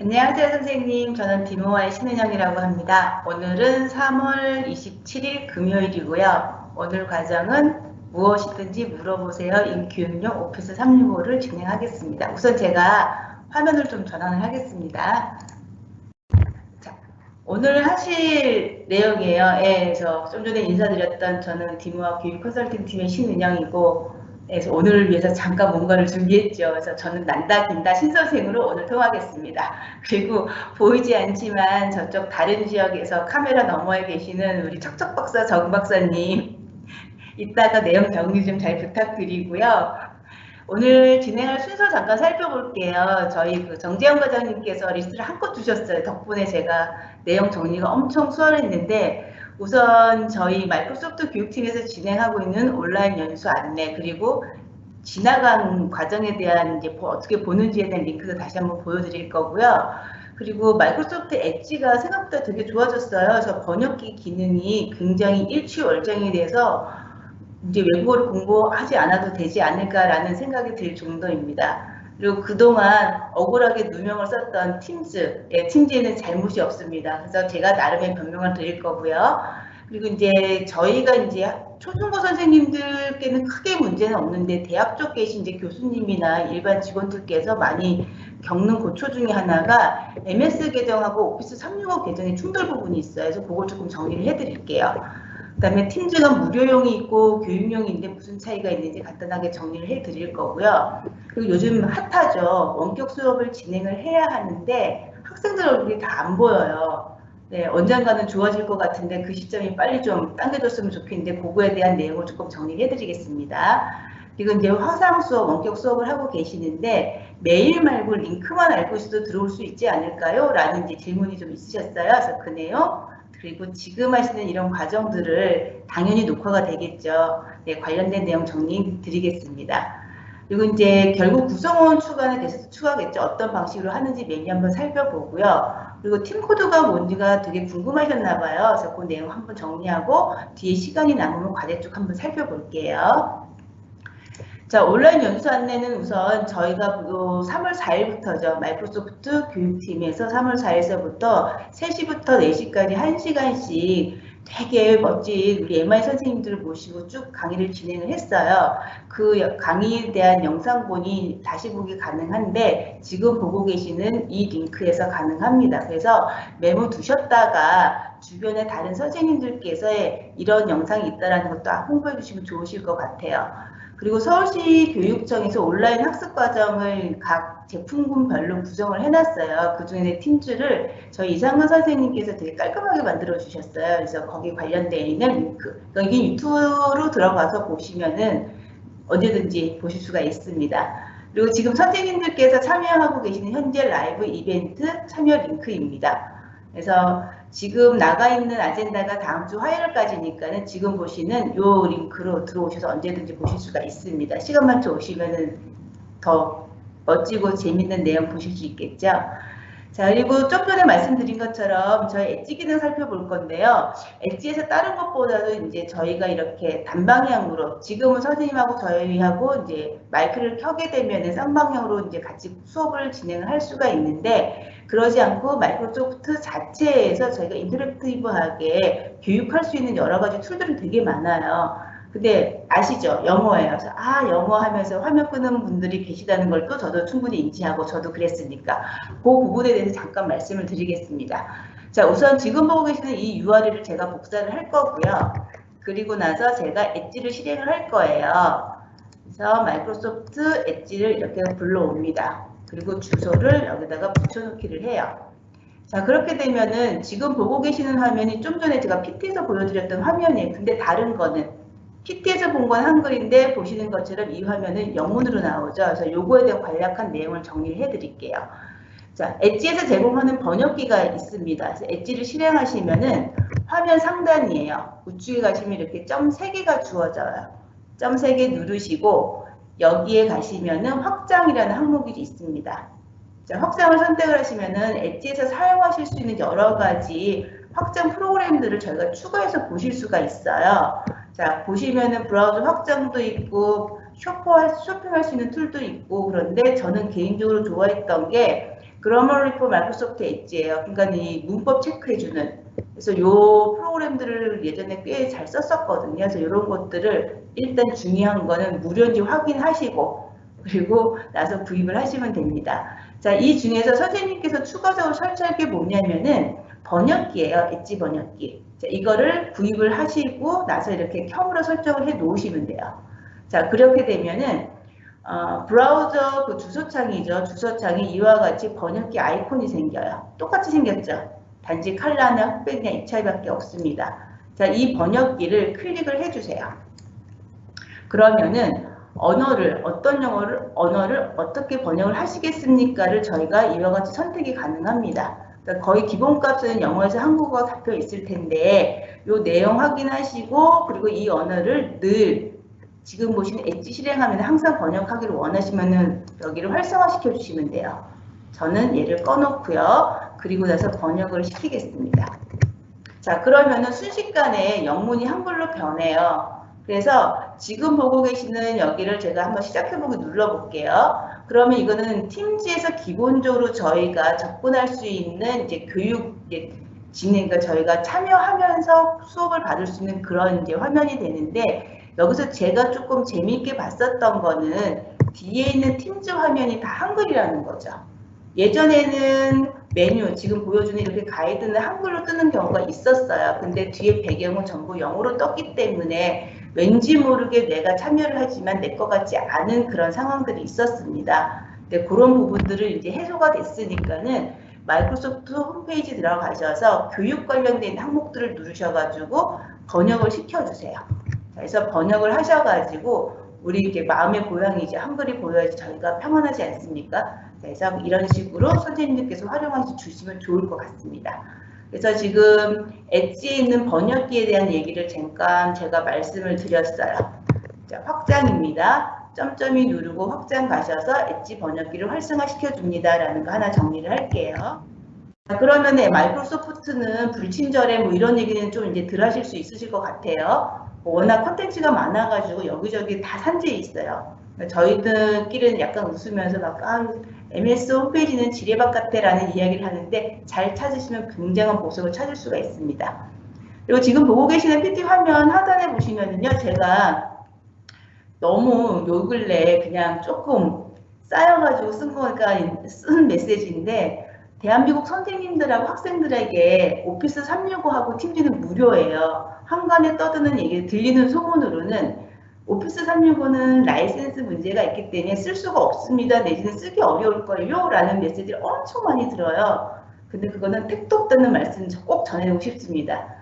안녕하세요, 선생님. 저는 디모아의 신은영이라고 합니다. 오늘은 3월 27일 금요일이고요. 오늘 과정은 무엇이든지 물어보세요. 인교육용 오피스 365를 진행하겠습니다. 우선 제가 화면을 좀 전환을 하겠습니다. 자, 오늘 하실 내용이에요. 예, 좀 전에 인사드렸던 저는 디모아 교육 컨설팅 팀의 신은영이고, 그래서 오늘을 위해서 잠깐 뭔가를 준비했죠. 그래서 저는 난다 긴다 신선생으로 오늘 통하겠습니다. 그리고 보이지 않지만 저쪽 다른 지역에서 카메라 너머에 계시는 우리 척척 박사 정 박사님 이따가 내용 정리 좀 잘 부탁드리고요. 오늘 진행할 순서 잠깐 살펴볼게요. 저희 정재영 과장님께서 리스트를 한껏 주셨어요. 덕분에 제가 내용 정리가 엄청 수월했는데, 우선 저희 마이크로소프트 교육팀에서 진행하고 있는 온라인 연수 안내, 그리고 지나간 과정에 대한 이제 어떻게 보는지에 대한 링크도 다시 한번 보여드릴 거고요. 그리고 마이크로소프트 엣지가 생각보다 되게 좋아졌어요. 그래서 번역기 기능이 굉장히 일취월장이 돼서 이제 외국어를 공부하지 않아도 되지 않을까라는 생각이 들 정도입니다. 그리고 그동안 억울하게 누명을 썼던 팀즈, 팀즈에는 잘못이 없습니다. 그래서 제가 나름의 변명을 드릴 거고요. 그리고 이제 저희가 이제 초중고 선생님들께는 크게 문제는 없는데 대학 쪽 계신 이제 교수님이나 일반 직원들께서 많이 겪는 고초 중에 하나가 MS 계정하고 오피스 365 계정의 충돌 부분이 있어요. 그래서 그걸 조금 정리를 해드릴게요. 그다음에 팀즈가 무료용이 있고 교육용인데 무슨 차이가 있는지 간단하게 정리를 해드릴 거고요. 그리고 요즘 핫하죠. 원격 수업을 진행을 해야 하는데 학생들 얼굴이 다 안 보여요. 네, 언젠가는 좋아질 것 같은데 그 시점이 빨리 좀 당겨졌으면 좋겠는데 그거에 대한 내용을 조금 정리를 해드리겠습니다. 그리고 이제 화상 수업, 원격 수업을 하고 계시는데 메일 말고 링크만 알고 있어도 들어올 수 있지 않을까요? 라는 이제 질문이 좀 있으셨어요. 그래서 그 내용, 그리고 지금 하시는 이런 과정들을 당연히 녹화가 되겠죠. 네, 관련된 내용 정리 드리겠습니다. 그리고 이제 결국 구성원 추가는 계속 추가겠죠. 어떤 방식으로 하는지 메뉴 한번 살펴보고요. 그리고 팀 코드가 뭔지가 되게 궁금하셨나 봐요. 그래서 그 내용 한번 정리하고 뒤에 시간이 남으면 과제 쪽 한번 살펴볼게요. 자, 온라인 연수 안내는 우선 저희가 3월 4일부터죠. 마이크로소프트 교육팀에서 3월 4일서부터 3시부터 4시까지 1시간씩 되게 멋진 우리 MI 선생님들을 모시고 쭉 강의를 진행을 했어요. 그 강의에 대한 영상본이 다시 보기 가능한데 지금 보고 계시는 이 링크에서 가능합니다. 그래서 메모 두셨다가 주변에 다른 선생님들께서 이런 영상이 있다는 것도 홍보해 주시면 좋으실 것 같아요. 그리고 서울시 교육청에서 온라인 학습 과정을 각 제품군별로 구성을 해놨어요. 그중에 팀즈를 저희 이상근 선생님께서 되게 깔끔하게 만들어 주셨어요. 그래서 거기 관련되어 있는 링크, 그러니까 이게 유튜브로 들어가서 보시면은 언제든지 보실 수가 있습니다. 그리고 지금 선생님들께서 참여하고 계시는 현재 라이브 이벤트 참여 링크입니다. 그래서 지금 나가 있는 아젠다가 다음 주 화요일까지니까는 지금 보시는 요 링크로 들어오셔서 언제든지 보실 수가 있습니다. 시간만 좀 오시면은 더 멋지고 재밌는 내용 보실 수 있겠죠. 자, 그리고 좀 전에 말씀드린 것처럼 저희 엣지 기능 살펴볼 건데요. 엣지에서 다른 것보다도 이제 저희가 이렇게 단방향으로 지금은 선생님하고 저희하고 이제 마이크를 켜게 되면 쌍방향으로 이제 같이 수업을 진행을 할 수가 있는데 그러지 않고 마이크로소프트 자체에서 저희가 인터랙티브하게 교육할 수 있는 여러 가지 툴들이 되게 많아요. 근데 아시죠? 영어예요. 그래서 영어 하면서 화면 끄는 분들이 계시다는 걸 또 저도 충분히 인지하고 저도 그랬으니까 그 부분에 대해서 잠깐 말씀을 드리겠습니다. 자, 우선 지금 보고 계시는 이 URL을 제가 복사를 할 거고요. 그리고 나서 제가 엣지를 실행을 할 거예요. 그래서 마이크로소프트 엣지를 이렇게 불러옵니다. 그리고 주소를 여기다가 붙여넣기를 해요. 자, 그렇게 되면은 지금 보고 계시는 화면이 좀 전에 제가 PT에서 보여드렸던 화면이에요. 근데 다른 거는 PT에서 본 건 한글인데 보시는 것처럼 이 화면은 영문으로 나오죠. 그래서 요거에 대한 간략한 내용을 정리를 해드릴게요. 자, 엣지에서 제공하는 번역기가 있습니다. 그래서 엣지를 실행하시면은 화면 상단이에요. 우측에 가시면 이렇게 점 3개가 주어져요. 점 3개 누르시고 여기에 가시면은 확장이라는 항목이 있습니다. 자, 확장을 선택을 하시면은 엣지에서 사용하실 수 있는 여러 가지 확장 프로그램들을 저희가 추가해서 보실 수가 있어요. 자, 보시면은 브라우저 확장도 있고 쇼핑할 수 있는 툴도 있고 그런데 저는 개인적으로 좋아했던 게 그러머리 포 마이크로소프트 엣지예요. 그러니까 이 문법 체크해주는. 그래서 요 프로그램들을 예전에 꽤 잘 썼었거든요. 그래서 이런 것들을 일단 중요한 거는 무료인지 확인하시고 그리고 나서 구입을 하시면 됩니다. 자, 이 중에서 선생님께서 추가적으로 설치할 게 뭐냐면은 번역기예요. 엣지 번역기. 자, 이거를 구입을 하시고 나서 이렇게 켬으로 설정을 해 놓으시면 돼요. 자, 그렇게 되면은 브라우저 그 주소창이죠. 주소창이 이와 같이 번역기 아이콘이 생겨요. 똑같이 생겼죠. 단지 컬러나 흑백이나 이 차이밖에 없습니다. 자, 이 번역기를 클릭을 해주세요. 그러면은 어떤 언어를 어떻게 번역을 하시겠습니까를 저희가 이와 같이 선택이 가능합니다. 그러니까 거의 기본값은 영어에서 한국어가 잡혀 있을 텐데 이 내용 확인하시고 그리고 이 언어를 늘 지금 보시는 엣지 실행하면 항상 번역하기를 원하시면은 여기를 활성화시켜 주시면 돼요. 저는 얘를 꺼놓고요. 그리고 나서 번역을 시키겠습니다. 자, 그러면은 순식간에 영문이 한글로 변해요. 그래서 지금 보고 계시는 여기를 제가 한번 시작해보기 눌러볼게요. 그러면 이거는 팀즈에서 기본적으로 저희가 접근할 수 있는 이제 교육 진행, 그러니까 저희가 참여하면서 수업을 받을 수 있는 그런 이제 화면이 되는데 여기서 제가 조금 재미있게 봤었던 거는 뒤에 있는 팀즈 화면이 다 한글이라는 거죠. 예전에는 메뉴, 지금 보여주는 이렇게 가이드는 한글로 뜨는 경우가 있었어요. 근데 뒤에 배경은 전부 영어로 떴기 때문에 왠지 모르게 내가 참여를 하지만 내 것 같지 않은 그런 상황들이 있었습니다. 근데 그런 부분들을 이제 해소가 됐으니까는 마이크로소프트 홈페이지 들어가셔서 교육 관련된 항목들을 누르셔가지고 번역을 시켜주세요. 그래서 번역을 하셔가지고 우리 이제 마음의 고향이죠. 한글이 보여야지 저희가 평안하지 않습니까? 그래서 이런 식으로 선생님들께서 활용해 주시면 좋을 것 같습니다. 그래서 지금 엣지에 있는 번역기에 대한 얘기를 잠깐 제가 말씀을 드렸어요. 자, 확장입니다. 점점이 누르고 확장 가셔서 엣지 번역기를 활성화시켜 줍니다. 라는 거 하나 정리를 할게요. 자, 그러면 마이크로소프트는 불친절해 뭐 이런 얘기는 좀 이제 들 하실 수 있으실 것 같아요. 워낙 콘텐츠가 많아가지고 여기저기 다 산재해 있어요. 저희들끼리는 약간 웃으면서 막 MS 홈페이지는 지뢰밭 같아 라는 이야기를 하는데 잘 찾으시면 굉장한 보석을 찾을 수가 있습니다. 그리고 지금 보고 계시는 PT 화면 하단에 보시면은요, 제가 너무 요 근래 그냥 조금 쌓여가지고 쓴 메시지인데 대한민국 선생님들하고 학생들에게 오피스 365하고 팀즈는 무료예요. 한간에 떠드는 얘기, 들리는 소문으로는 오피스 365는 라이센스 문제가 있기 때문에 쓸 수가 없습니다. 내지는 쓰기 어려울걸요? 라는 메시지를 엄청 많이 들어요. 근데 그거는 택도 없다는 말씀 꼭 전해드리고 싶습니다.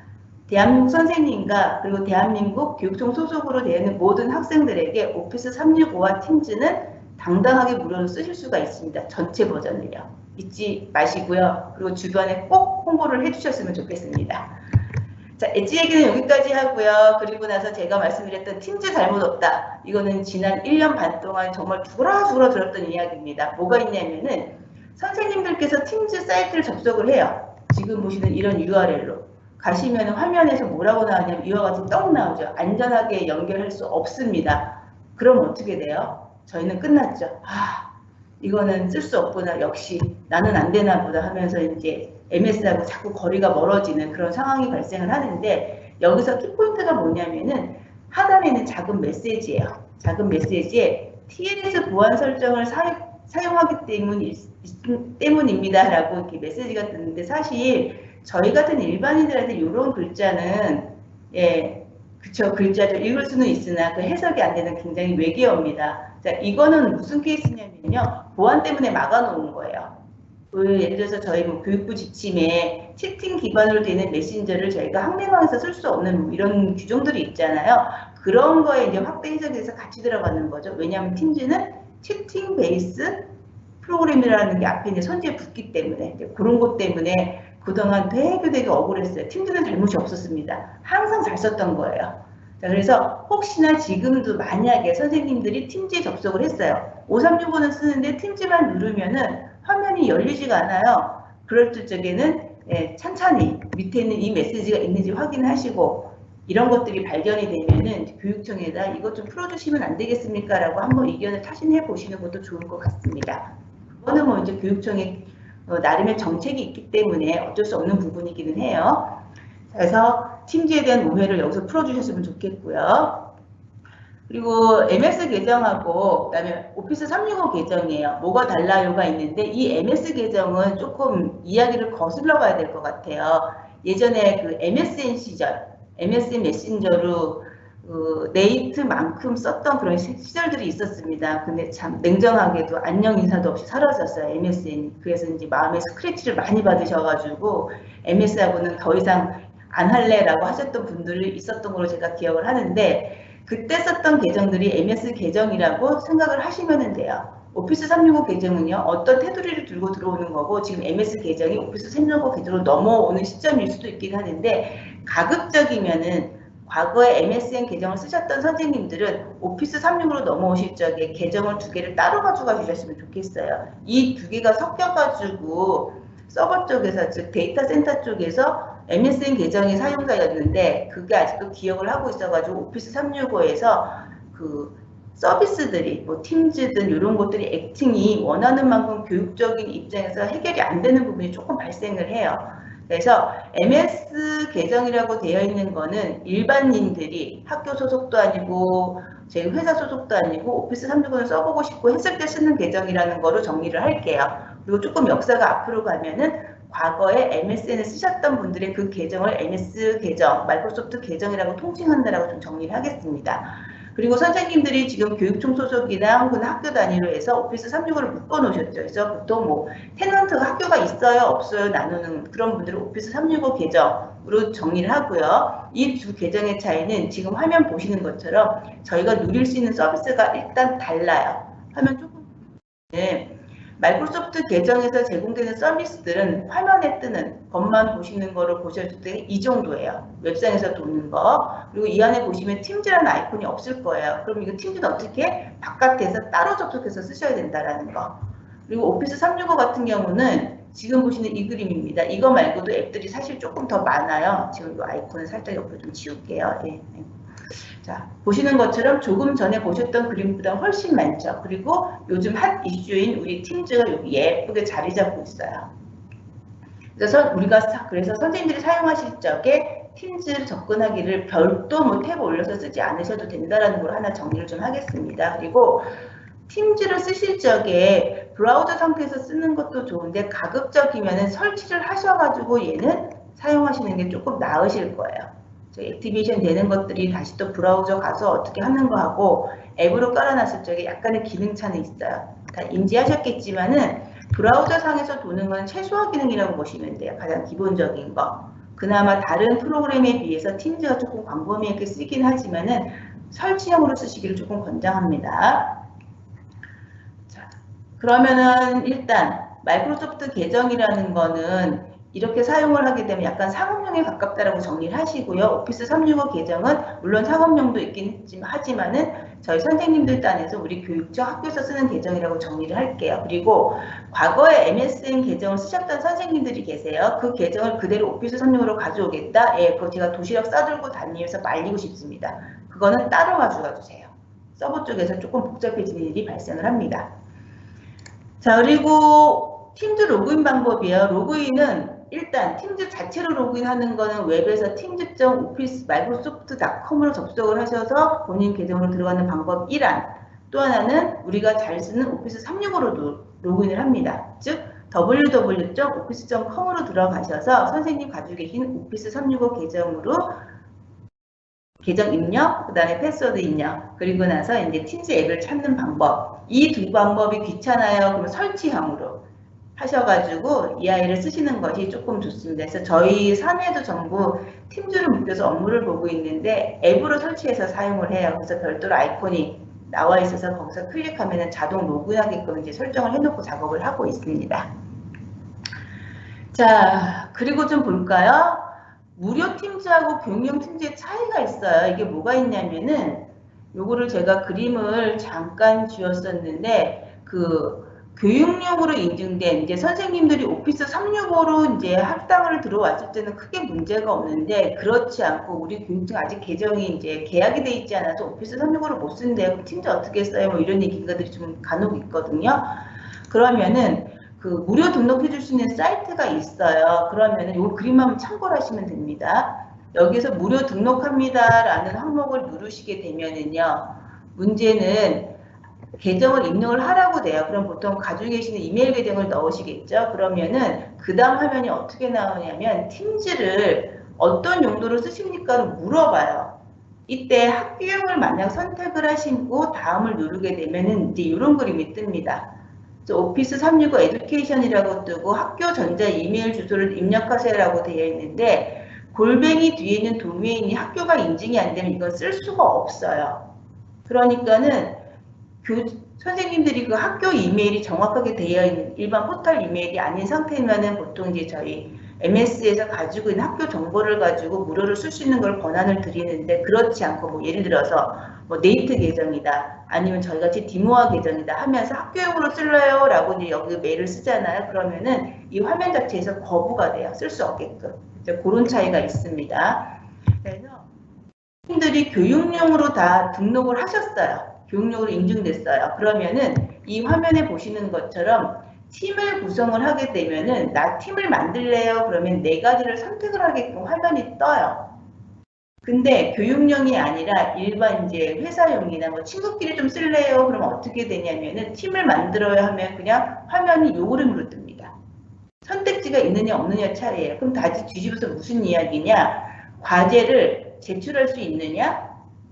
대한민국 선생님과 그리고 대한민국 교육청 소속으로 되는 모든 학생들에게 오피스 365와 팀즈는 당당하게 무료로 쓰실 수가 있습니다. 전체 버전을요. 잊지 마시고요. 그리고 주변에 꼭 홍보를 해주셨으면 좋겠습니다. 자, 엣지 얘기는 여기까지 하고요. 그리고 나서 제가 말씀드렸던 팀즈 잘못 없다. 이거는 지난 1년 반 동안 정말 죽어라 들었던 이야기입니다. 뭐가 있냐면은 선생님들께서 팀즈 사이트를 접속을 해요. 지금 보시는 이런 URL로. 가시면 화면에서 뭐라고 나오냐면 이와 같이 떡 나오죠. 안전하게 연결할 수 없습니다. 그럼 어떻게 돼요? 저희는 끝났죠. 이거는 쓸 수 없구나. 역시 나는 안 되나 보다 하면서 이제 MS하고 자꾸 거리가 멀어지는 그런 상황이 발생을 하는데 때여기서 키포인트가 뭐냐면은 하단에 있는 작은 메시지예요. 작은 메시지에 TLS 보안 설정을 사용하기 때문입니다. 라고 이렇게 메시지가 뜨는데 사실 저희 같은 일반인들한테 이런 글자는 그쵸, 글자죠. 읽을 수는 있으나 그 해석이 안 되는 굉장히 외계어입니다. 자, 이거는 무슨 케이스냐면요. 보안 때문에 막아놓은 거예요. 예를 들어서 저희 뭐 교육부 지침에 채팅 기반으로 되는 메신저를 저희가 학내방에서 쓸 수 없는 이런 규정들이 있잖아요. 그런 거에 이제 확대 해석이 돼서 같이 들어가는 거죠. 왜냐하면 팀즈는 채팅 베이스 프로그램이라는 게 앞에 이제 선지에 붙기 때문에 그런 것 때문에 그동안 되게 억울했어요. 팀즈는 잘못이 없었습니다. 항상 잘 썼던 거예요. 자, 그래서 혹시나 지금도 만약에 선생님들이 팀즈에 접속을 했어요. 5365는 쓰는데 팀즈만 누르면은 화면이 열리지가 않아요. 그럴 적에는 천천히 밑에 있는 이 메시지가 있는지 확인하시고 이런 것들이 발견이 되면은 교육청에다 이것 좀 풀어주시면 안 되겠습니까? 라고 한번 의견을 타신해 보시는 것도 좋을 것 같습니다. 그거는 뭐 이제 교육청에 나름의 정책이 있기 때문에 어쩔 수 없는 부분이기는 해요. 그래서 팀즈에 대한 오해를 여기서 풀어주셨으면 좋겠고요. 그리고 MS 계정하고 그다음에 오피스 365 계정이에요. 뭐가 달라요가 있는데 이 MS 계정은 조금 이야기를 거슬러 가야 될 것 같아요. 예전에 그 MSN 시절, MSN 메신저로 네이트만큼 썼던 그런 시절들이 있었습니다. 근데 참 냉정하게도 안녕 인사도 없이 사라졌어요, MSN이. 그래서 이제 마음에 스크래치를 많이 받으셔가지고 MS하고는 더 이상 안 할래라고 하셨던 분들이 있었던 걸로 제가 기억을 하는데 그때 썼던 계정들이 MS 계정이라고 생각을 하시면 돼요. 오피스 365 계정은요, 어떤 테두리를 들고 들어오는 거고 지금 MS 계정이 오피스 365 계정으로 넘어오는 시점일 수도 있긴 하는데 가급적이면은 과거에 MSN 계정을 쓰셨던 선생님들은 오피스 365로 넘어오실 적에 계정을 2개를 따로 가져가 주셨으면 좋겠어요. 이 2개가 섞여가지고 서버 쪽에서, 즉 데이터 센터 쪽에서 MSN 계정이 사용자였는데 그게 아직도 기억을 하고 있어가지고 오피스 365에서 그 서비스들이 뭐 팀즈든 이런 것들이 액팅이 원하는 만큼 교육적인 입장에서 해결이 안 되는 부분이 조금 발생을 해요. 그래서 MS 계정이라고 되어 있는 거는 일반인들이 학교 소속도 아니고 제 회사 소속도 아니고 오피스 365를 써보고 싶고 했을 때 쓰는 계정이라는 거로 정리를 할게요. 그리고 조금 역사가 앞으로 가면은 과거에 MSN을 쓰셨던 분들의 그 계정을 MS 계정, 마이크로소프트 계정이라고 통칭한다라고 좀 정리를 하겠습니다. 그리고 선생님들이 지금 교육청 소속이나 혹은 학교 단위로 해서 오피스 365를 묶어 놓으셨죠. 그래서 보통 뭐 테넌트가 학교가 있어요, 없어요 나누는 그런 분들은 오피스 365 계정으로 정리를 하고요. 이 두 계정의 차이는 지금 화면 보시는 것처럼 저희가 누릴 수 있는 서비스가 일단 달라요. 화면 조금 네. 마이크로소프트 계정에서 제공되는 서비스들은 화면에 뜨는 것만 보시는 거를 보셨을 때 이 정도예요. 웹상에서 도는 거. 그리고 이 안에 보시면 팀즈라는 아이콘이 없을 거예요. 그럼 이거 팀즈는 어떻게? 바깥에서 따로 접속해서 쓰셔야 된다라는 거. 그리고 오피스 365 같은 경우는 지금 보시는 이 그림입니다. 이거 말고도 앱들이 사실 조금 더 많아요. 지금 이 아이콘을 살짝 옆으로 좀 지울게요. 예. 자, 보시는 것처럼 조금 전에 보셨던 그림보다 훨씬 많죠. 그리고 요즘 핫 이슈인 우리 팀즈가 여기 예쁘게 자리 잡고 있어요. 그래서 그래서 선생님들이 사용하실 적에 팀즈 접근하기를 별도 뭐 탭 올려서 쓰지 않으셔도 된다라는 걸 하나 정리를 좀 하겠습니다. 그리고 팀즈를 쓰실 적에 브라우저 상태에서 쓰는 것도 좋은데 가급적이면 설치를 하셔가지고 얘는 사용하시는 게 조금 나으실 거예요. 액티베이션 되는 것들이 다시 또 브라우저 가서 어떻게 하는 거 하고 앱으로 깔아놨을 적에 약간의 기능 차는 있어요. 다 인지하셨겠지만은 브라우저 상에서 도는 건 최소화 기능이라고 보시면 돼요. 가장 기본적인 거. 그나마 다른 프로그램에 비해서 팀즈가 조금 광범위하게 쓰긴 하지만은 설치형으로 쓰시기를 조금 권장합니다. 자, 그러면은 일단 마이크로소프트 계정이라는 거는 이렇게 사용을 하게 되면 약간 상업용에 가깝다라고 정리를 하시고요. 오피스 365 계정은 물론 상업용도 있긴 하지만은 저희 선생님들 딴에서 우리 교육청 학교에서 쓰는 계정이라고 정리를 할게요. 그리고 과거에 MSN 계정을 쓰셨던 선생님들이 계세요. 그 계정을 그대로 오피스 365로 가져오겠다. 예, 그거 제가 도시락 싸들고 다니면서 말리고 싶습니다. 그거는 따로 가져가 주세요. 서버 쪽에서 조금 복잡해지는 일이 발생을 합니다. 자, 그리고 팀즈 로그인 방법이에요. 로그인은 일단 팀즈 자체로 로그인하는 거는 웹에서 팀즈.office microsoft.com으로 접속을 하셔서 본인 계정으로 들어가는 방법 1안. 또 하나는 우리가 잘 쓰는 오피스 365로도 로그인을 합니다. 즉 www.office.com으로 들어가셔서 선생님 가지고 계신 오피스 365 계정으로 계정 입력, 그 다음에 패스워드 입력, 그리고 나서 이제 팀즈 앱을 찾는 방법. 이 두 방법이 귀찮아요. 그러면 설치형으로 하셔가지고 이 아이를 쓰시는 것이 조금 좋습니다. 그래서 저희 사내도 전부 팀즈를 묶여서 업무를 보고 있는데 앱으로 설치해서 사용을 해요. 그래서 별도로 아이콘이 나와 있어서 거기서 클릭하면 자동 로그인하게끔 이제 설정을 해놓고 작업을 하고 있습니다. 자, 그리고 좀 볼까요? 무료 팀즈하고 교육용 팀즈의 차이가 있어요. 이게 뭐가 있냐면은 요거를 제가 그림을 잠깐 지었었는데 그 교육용으로 인증된 이제 선생님들이 오피스 365로 이제 할당을 들어왔을 때는 크게 문제가 없는데 그렇지 않고 우리 교육청 아직 계정이 이제 계약이 돼 있지 않아서 오피스 365를 못 쓴대요. 팀즈 어떻게 써요? 뭐 이런 얘기들이 좀 간혹 있거든요. 그러면은 그 무료 등록해 줄 수 있는 사이트가 있어요. 그러면은 이 그림만 참고를 하시면 됩니다. 여기서 무료 등록합니다라는 항목을 누르시게 되면은요. 문제는 계정을 입력을 하라고 돼요. 그럼 보통 가지고 계시는 이메일 계정을 넣으시겠죠. 그러면은 그 다음 화면이 어떻게 나오냐면 팀즈를 어떤 용도로 쓰십니까를 물어봐요. 이때 학교용을 만약 선택을 하시고 다음을 누르게 되면은 이제 이런 그림이 뜹니다. 오피스 365 에듀케이션이라고 뜨고 학교 전자 이메일 주소를 입력하세요라고 되어 있는데 골뱅이 뒤에 있는 도메인이 학교가 인증이 안 되면 이건 쓸 수가 없어요. 그러니까는 선생님들이 그 학교 이메일이 정확하게 되어 있는 일반 포털 이메일이 아닌 상태면은 보통 이제 저희 MS에서 가지고 있는 학교 정보를 가지고 무료로 쓸 수 있는 걸 권한을 드리는데 그렇지 않고 뭐 예를 들어서 뭐 네이트 계정이다 아니면 저희같이 디모아 계정이다 하면서 학교용으로 쓸래요 라고 이제 여기 메일을 쓰잖아요. 그러면은 이 화면 자체에서 거부가 돼요. 쓸 수 없게끔. 그런 차이가 있습니다. 그래서 선생님들이 교육용으로 다 등록을 하셨어요. 교육용으로 인증됐어요. 그러면은 이 화면에 보시는 것처럼 팀을 구성을 하게 되면은 나 팀을 만들래요. 그러면 네 가지를 선택을 하게끔 화면이 떠요. 근데 교육용이 아니라 일반 이제 회사용이나 뭐 친구끼리 좀 쓸래요. 그러면 어떻게 되냐면은 팀을 만들어야 하면 그냥 화면이 요 그림으로 뜹니다. 선택지가 있느냐 없느냐 차이예요. 그럼 다시 뒤집어서 무슨 이야기냐? 과제를 제출할 수 있느냐?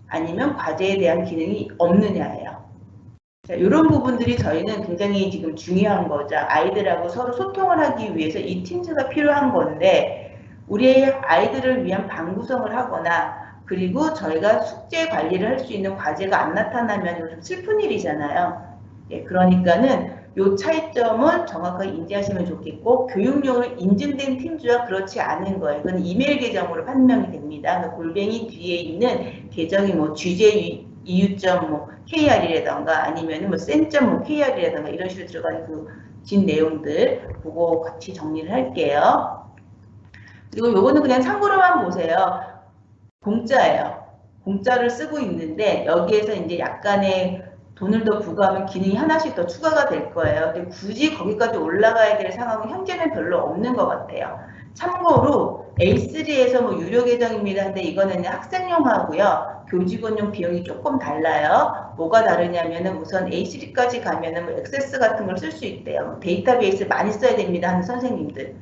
아니면 과제에 대한 기능이 없느냐예요. 자, 이런 부분들이 저희는 굉장히 지금 중요한 거죠. 아이들하고 서로 소통을 하기 위해서 이 팀즈가 필요한 건데 우리 아이들을 위한 방 구성을 하거나 그리고 저희가 숙제 관리를 할 수 있는 과제가 안 나타나면 좀 슬픈 일이잖아요. 예, 그러니까는 이 차이점은 정확하게 인지하시면 좋겠고 교육용으로 인증된 팀즈와 그렇지 않은 거예요. 그건 이메일 계정으로 판명이 됩니다. 그 골뱅이 뒤에 있는 계정이 뭐 GJ EU.KR이라던가 뭐 아니면 뭐 sen.KR이라던가 이런 식으로 들어가는 그 진 내용들 보고 같이 정리를 할게요. 그리고 요거는 그냥 참고로만 보세요. 공짜예요. 공짜를 쓰고 있는데 여기에서 이제 약간의 돈을 더 부과하면 기능이 하나씩 더 추가가 될 거예요. 근데 굳이 거기까지 올라가야 될 상황은 현재는 별로 없는 것 같아요. 참고로 A3에서 뭐 유료 계정입니다. 근데 이거는 학생용하고요. 교직원용 비용이 조금 달라요. 뭐가 다르냐면은 우선 A3까지 가면은 뭐 액세스 같은 걸 쓸 수 있대요. 데이터베이스 많이 써야 됩니다 하는 선생님들.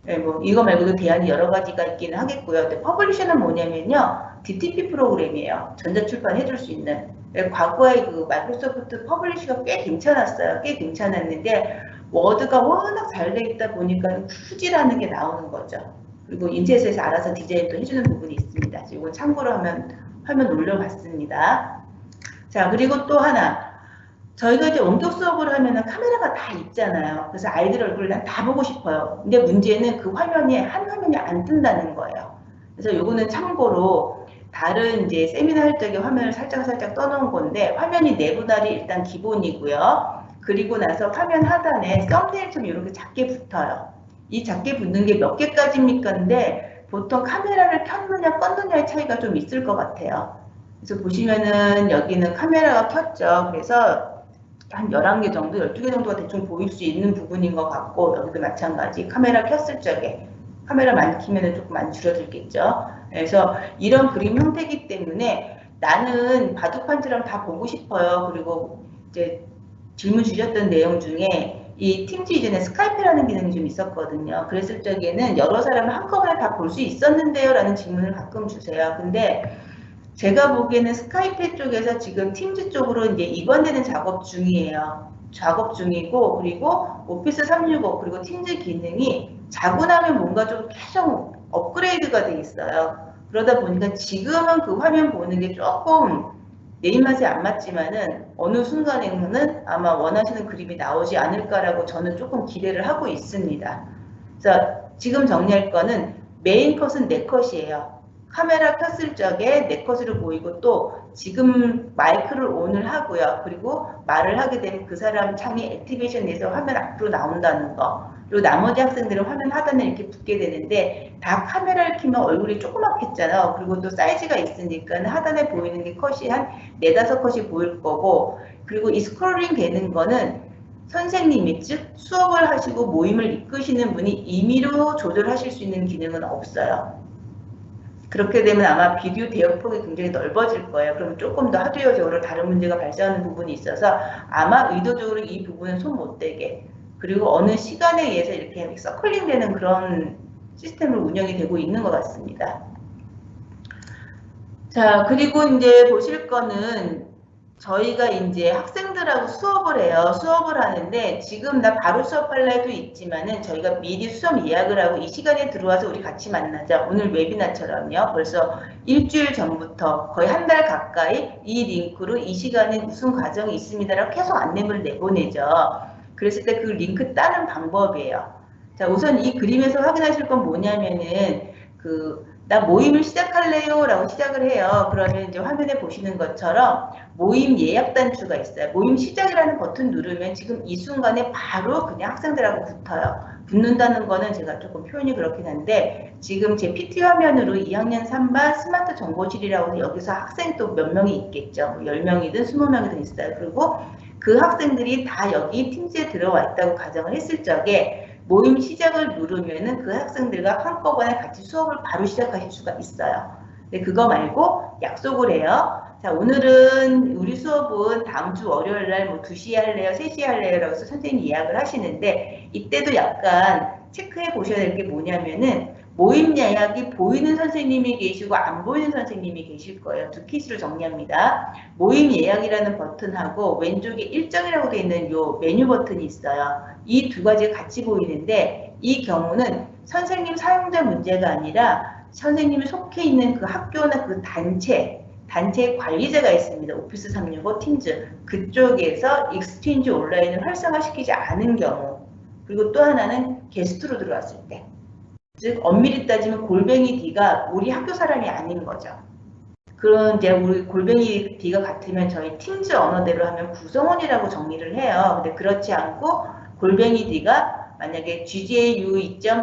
네, 뭐 이거 말고도 대안이 여러 가지가 있기는 하겠고요. 근데 퍼블리셔는 뭐냐면요. DTP 프로그램이에요. 전자출판 해줄 수 있는. 과거에 그 마이크로소프트 퍼블리셔가 꽤 괜찮았어요. 꽤 괜찮았는데 워드가 워낙 잘 돼 있다 보니까 후지라는 게 나오는 거죠. 그리고 인터넷에서 알아서 디자인도 해주는 부분이 있습니다. 이건 참고로 하면 화면 올려봤습니다. 자, 그리고 또 하나. 저희가 이제 원격 수업을 하면은 카메라가 다 있잖아요. 그래서 아이들 얼굴을 난 다 보고 싶어요. 근데 문제는 그 화면이 한 화면이 안 뜬다는 거예요. 그래서 요거는 참고로 다른 이제 세미나 할 적에 화면을 살짝 떠놓은 건데 화면이 내분할이 일단 기본이고요. 그리고 나서 화면 하단에 썸네일처럼 이렇게 작게 붙어요. 이 작게 붙는 게 몇 개까지입니까? 근데 보통 카메라를 켰느냐 껐느냐의 차이가 좀 있을 것 같아요. 그래서 보시면은 여기는 카메라가 켰죠. 그래서 한 11개 정도, 12개 정도가 대충 보일 수 있는 부분인 것 같고 여기도 마찬가지 카메라 켰을 적에 카메라 많이 키면 조금 많이 줄어들겠죠. 그래서 이런 그림 형태이기 때문에 나는 바둑판처럼 다 보고 싶어요. 그리고 이제 질문 주셨던 내용 중에 이 팀즈 이전에 스카이프라는 기능이 좀 있었거든요. 그랬을 적에는 여러 사람을 한꺼번에 다 볼 수 있었는데요 라는 질문을 가끔 주세요. 근데 제가 보기에는 스카이프 쪽에서 지금 팀즈 쪽으로 이제 이관되는 작업 중이에요. 작업 중이고 그리고 오피스 365 그리고 팀즈 기능이 자고 나면 뭔가 좀 계속 업그레이드가 돼 있어요. 그러다 보니까 지금은 그 화면 보는 게 조금 내 입맛에 안 맞지만은 어느 순간에는 아마 원하시는 그림이 나오지 않을까라고 저는 조금 기대를 하고 있습니다. 그래서 지금 정리할 거는 메인 컷은 내 컷이에요. 카메라 켰을 적에 내 컷으로 보이고 또 지금 마이크를 온을 하고요. 그리고 말을 하게 되면 그 사람 창이 액티베이션 돼서 화면 앞으로 나온다는 거. 그리고 나머지 학생들은 화면 하단에 이렇게 붙게 되는데 다 카메라를 켜면 얼굴이 조그맣겠잖아요. 그리고 또 사이즈가 있으니까 하단에 보이는 게 컷이 한 4, 5컷이 보일 거고 그리고 이 스크롤링 되는 거는 선생님이 즉 수업을 하시고 모임을 이끄시는 분이 임의로 조절하실 수 있는 기능은 없어요. 그렇게 되면 아마 비디오 대역폭이 굉장히 넓어질 거예요. 그럼 조금 더 하드웨어적으로 다른 문제가 발생하는 부분이 있어서 아마 의도적으로 이 부분은 손 못 대게, 그리고 어느 시간에 의해서 이렇게 서클링 되는 그런 시스템으로 운영이 되고 있는 것 같습니다. 자, 그리고 이제 보실 거는 저희가 이제 학생들하고 수업을 해요. 수업을 하는데 지금 나 바로 수업할 날도 있지만은 저희가 미리 수업 예약을 하고 이 시간에 들어와서 우리 같이 만나자. 오늘 웨비나처럼요. 벌써 일주일 전부터 거의 한 달 가까이 이 링크로 이 시간에 무슨 과정이 있습니다라고 계속 안내문을 내보내죠. 그랬을 때 그 링크 따는 방법이에요. 자, 우선 이 그림에서 확인하실 건 뭐냐면은 나 모임을 시작할래요 라고 시작을 해요. 그러면 이제 화면에 보시는 것처럼 모임 예약 단추가 있어요. 모임 시작이라는 버튼 누르면 지금 이 순간에 바로 그냥 학생들하고 붙어요. 붙는다는 거는 제가 조금 표현이 그렇긴 한데 지금 제 PT 화면으로 2학년 3반 스마트 정보실이라고 해서 여기서 학생 또 몇 명이 있겠죠. 10명이든 20명이든 있어요. 그리고 그 학생들이 다 여기 팀즈에 들어와 있다고 가정을 했을 적에 모임 시작을 누르면은 그 학생들과 한꺼번에 같이 수업을 바로 시작하실 수가 있어요. 근데 그거 말고 약속을 해요. 자, 오늘은 우리 수업은 다음 주 월요일 날 뭐 2시에 할래요? 3시에 할래요? 라고 해서 선생님이 예약을 하시는데 이때도 약간 체크해 보셔야 될 게 뭐냐면은 모임 예약이 보이는 선생님이 계시고 안 보이는 선생님이 계실 거예요. 두 케이스를 정리합니다. 모임 예약이라는 버튼하고 왼쪽에 일정이라고 되어 있는 요 메뉴 버튼이 있어요. 이 두 가지가 같이 보이는데 이 경우는 선생님 사용자 문제가 아니라 선생님이 속해 있는 그 학교나 그 단체 관리자가 있습니다. 오피스 365 팀즈 그쪽에서 익스체인지 온라인을 활성화시키지 않은 경우, 그리고 또 하나는 게스트로 들어왔을 때, 즉 엄밀히 따지면 골뱅이 D가 우리 학교 사람이 아닌 거죠. 그런 이제 우리 골뱅이 D가 같으면 저희 팀즈 언어대로 하면 구성원이라고 정리를 해요. 근데 그렇지 않고 골뱅이 D가 만약에 gju.kr이에요.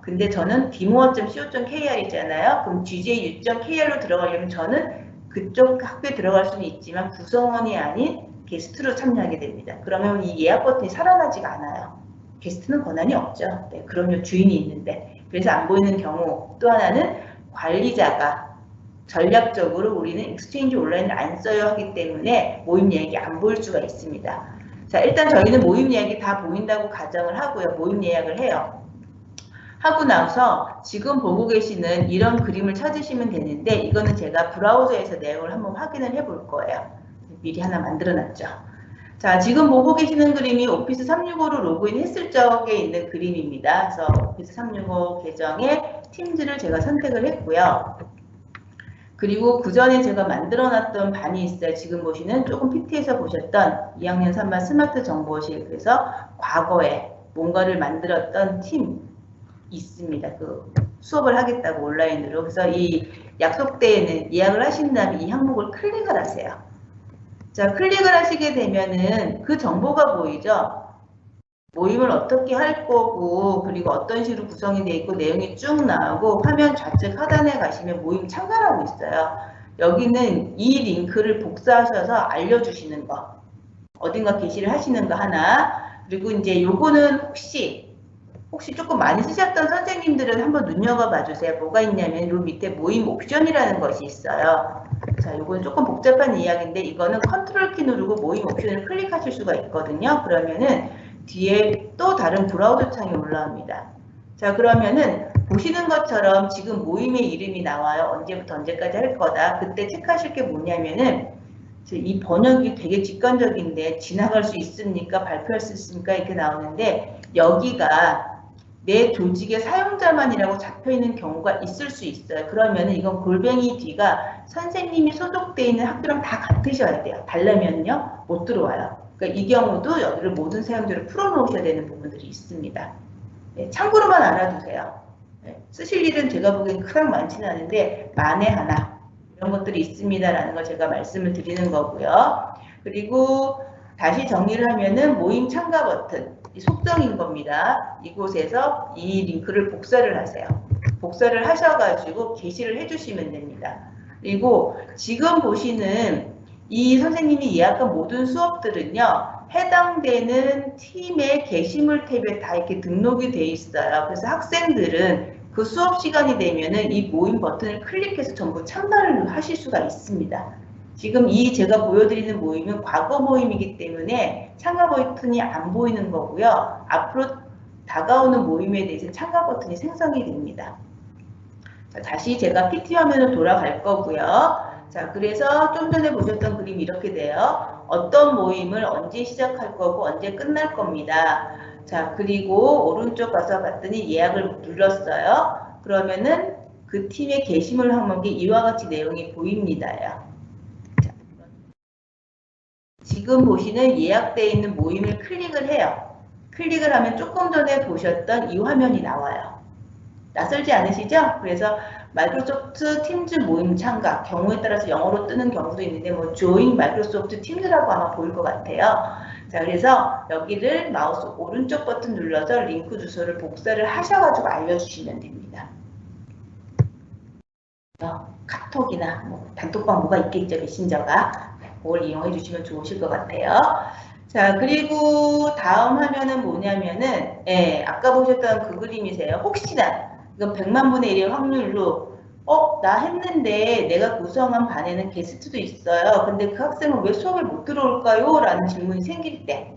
근데 저는 dmoa.co.kr이잖아요. 그럼 gju.kr로 들어가려면 저는 그쪽 학교에 들어갈 수는 있지만 구성원이 아닌 게스트로 참여하게 됩니다. 그러면 이 예약 버튼이 살아나지가 않아요. 게스트는 권한이 없죠. 네, 그럼요. 주인이 있는데. 그래서 안 보이는 경우, 또 하나는 관리자가 전략적으로 우리는 익스체인지 온라인을 안 써요 하기 때문에 모임 예약이 안 보일 수가 있습니다. 자, 일단 저희는 모임 예약이 다 보인다고 가정을 하고요. 모임 예약을 해요. 하고 나서 지금 보고 계시는 이런 그림을 찾으시면 되는데 이거는 제가 브라우저에서 내용을 한번 확인을 해볼 거예요. 미리 하나 만들어 놨죠. 자, 지금 보고 계시는 그림이 오피스 365로 로그인 했을 적에 있는 그림입니다. 그래서 오피스 365 계정에 팀즈를 제가 선택을 했고요. 그리고 그 전에 제가 만들어 놨던 반이 있어요. 지금 보시는 조금 PT에서 보셨던 2학년 3반 스마트 정보실, 그래서 과거에 뭔가를 만들었던 팀 있습니다. 그 수업을 하겠다고 온라인으로. 그래서 이 약속대에는 예약을 하신 다음에 이 항목을 클릭을 하세요. 자, 클릭을 하시게 되면은 그 정보가 보이죠? 모임을 어떻게 할 거고, 그리고 어떤 식으로 구성이 되어 있고, 내용이 쭉 나오고, 화면 좌측 하단에 가시면 모임 참가라고 있어요. 여기는 이 링크를 복사하셔서 알려주시는 거. 어딘가 게시를 하시는 거 하나. 그리고 이제 요거는 혹시 조금 많이 쓰셨던 선생님들은 한번 눈여겨봐 주세요. 뭐가 있냐면 요 밑에 모임 옵션이라는 것이 있어요. 자, 요건 조금 복잡한 이야기인데 이거는 컨트롤 키 누르고 모임 옵션을 클릭하실 수가 있거든요. 그러면은 뒤에 또 다른 브라우저 창이 올라옵니다. 자, 그러면은 보시는 것처럼 지금 모임의 이름이 나와요. 언제부터 언제까지 할 거다. 그때 체크하실 게 뭐냐면은 이 번역이 되게 직관적인데 지나갈 수 있습니까? 발표할 수 있습니까? 이렇게 나오는데 여기가 내 조직의 사용자만이라고 잡혀있는 경우가 있을 수 있어요. 그러면 이건 골뱅이 D가 선생님이 소속되어 있는 학교랑 다 같으셔야 돼요. 달라면요 못 들어와요. 그러니까 이 경우도 여기를 모든 사용자로 풀어놓으셔야 되는 부분들이 있습니다. 네, 참고로만 알아두세요. 네, 쓰실 일은 제가 보기엔 크게 많지는 않은데 만에 하나 이런 것들이 있습니다라는 걸 제가 말씀을 드리는 거고요. 그리고 다시 정리를 하면은 모임 참가 버튼, 이 속성인 겁니다. 이곳에서 이 링크를 복사를 하세요. 복사를 하셔가지고 게시를 해주시면 됩니다. 그리고 지금 보시는 이 선생님이 예약한 모든 수업들은요, 해당되는 팀의 게시물 탭에 다 이렇게 등록이 돼 있어요. 그래서 학생들은 그 수업 시간이 되면은 이 모임 버튼을 클릭해서 전부 참가를 하실 수가 있습니다. 지금 이 제가 보여드리는 모임은 과거 모임이기 때문에 참가 버튼이 안 보이는 거고요. 앞으로 다가오는 모임에 대해서 참가 버튼이 생성이 됩니다. 자, 다시 제가 PT 화면으로 돌아갈 거고요. 자, 그래서 좀 전에 보셨던 그림이 이렇게 돼요. 어떤 모임을 언제 시작할 거고 언제 끝날 겁니다. 자, 그리고 오른쪽 가서 봤더니 예약을 눌렀어요. 그러면은 그 팀의 게시물 항목에 이와 같이 내용이 보입니다요. 자, 지금 보시는 예약되어 있는 모임을 클릭을 해요. 클릭을 하면 조금 전에 보셨던 이 화면이 나와요. 낯설지 않으시죠? 그래서 마이크로소프트 팀즈 모임 참가, 경우에 따라서 영어로 뜨는 경우도 있는데 뭐 join 마이크로소프트 팀즈라고 아마 보일 것 같아요. 자, 그래서 여기를 마우스 오른쪽 버튼 눌러서 링크 주소를 복사를 하셔가지고 알려주시면 됩니다. 카톡이나 뭐 단톡방 뭐가 있겠죠, 메신저가. 그걸 이용해 주시면 좋으실 것 같아요. 자, 그리고 다음 화면은 뭐냐면은, 아까 보셨던 그 그림이세요. 혹시나 이건 100만 분의 1의 확률로 나 했는데 내가 구성한 반에는 게스트도 있어요. 근데 그 학생은 왜 수업에 못 들어올까요? 라는 질문이 생길 때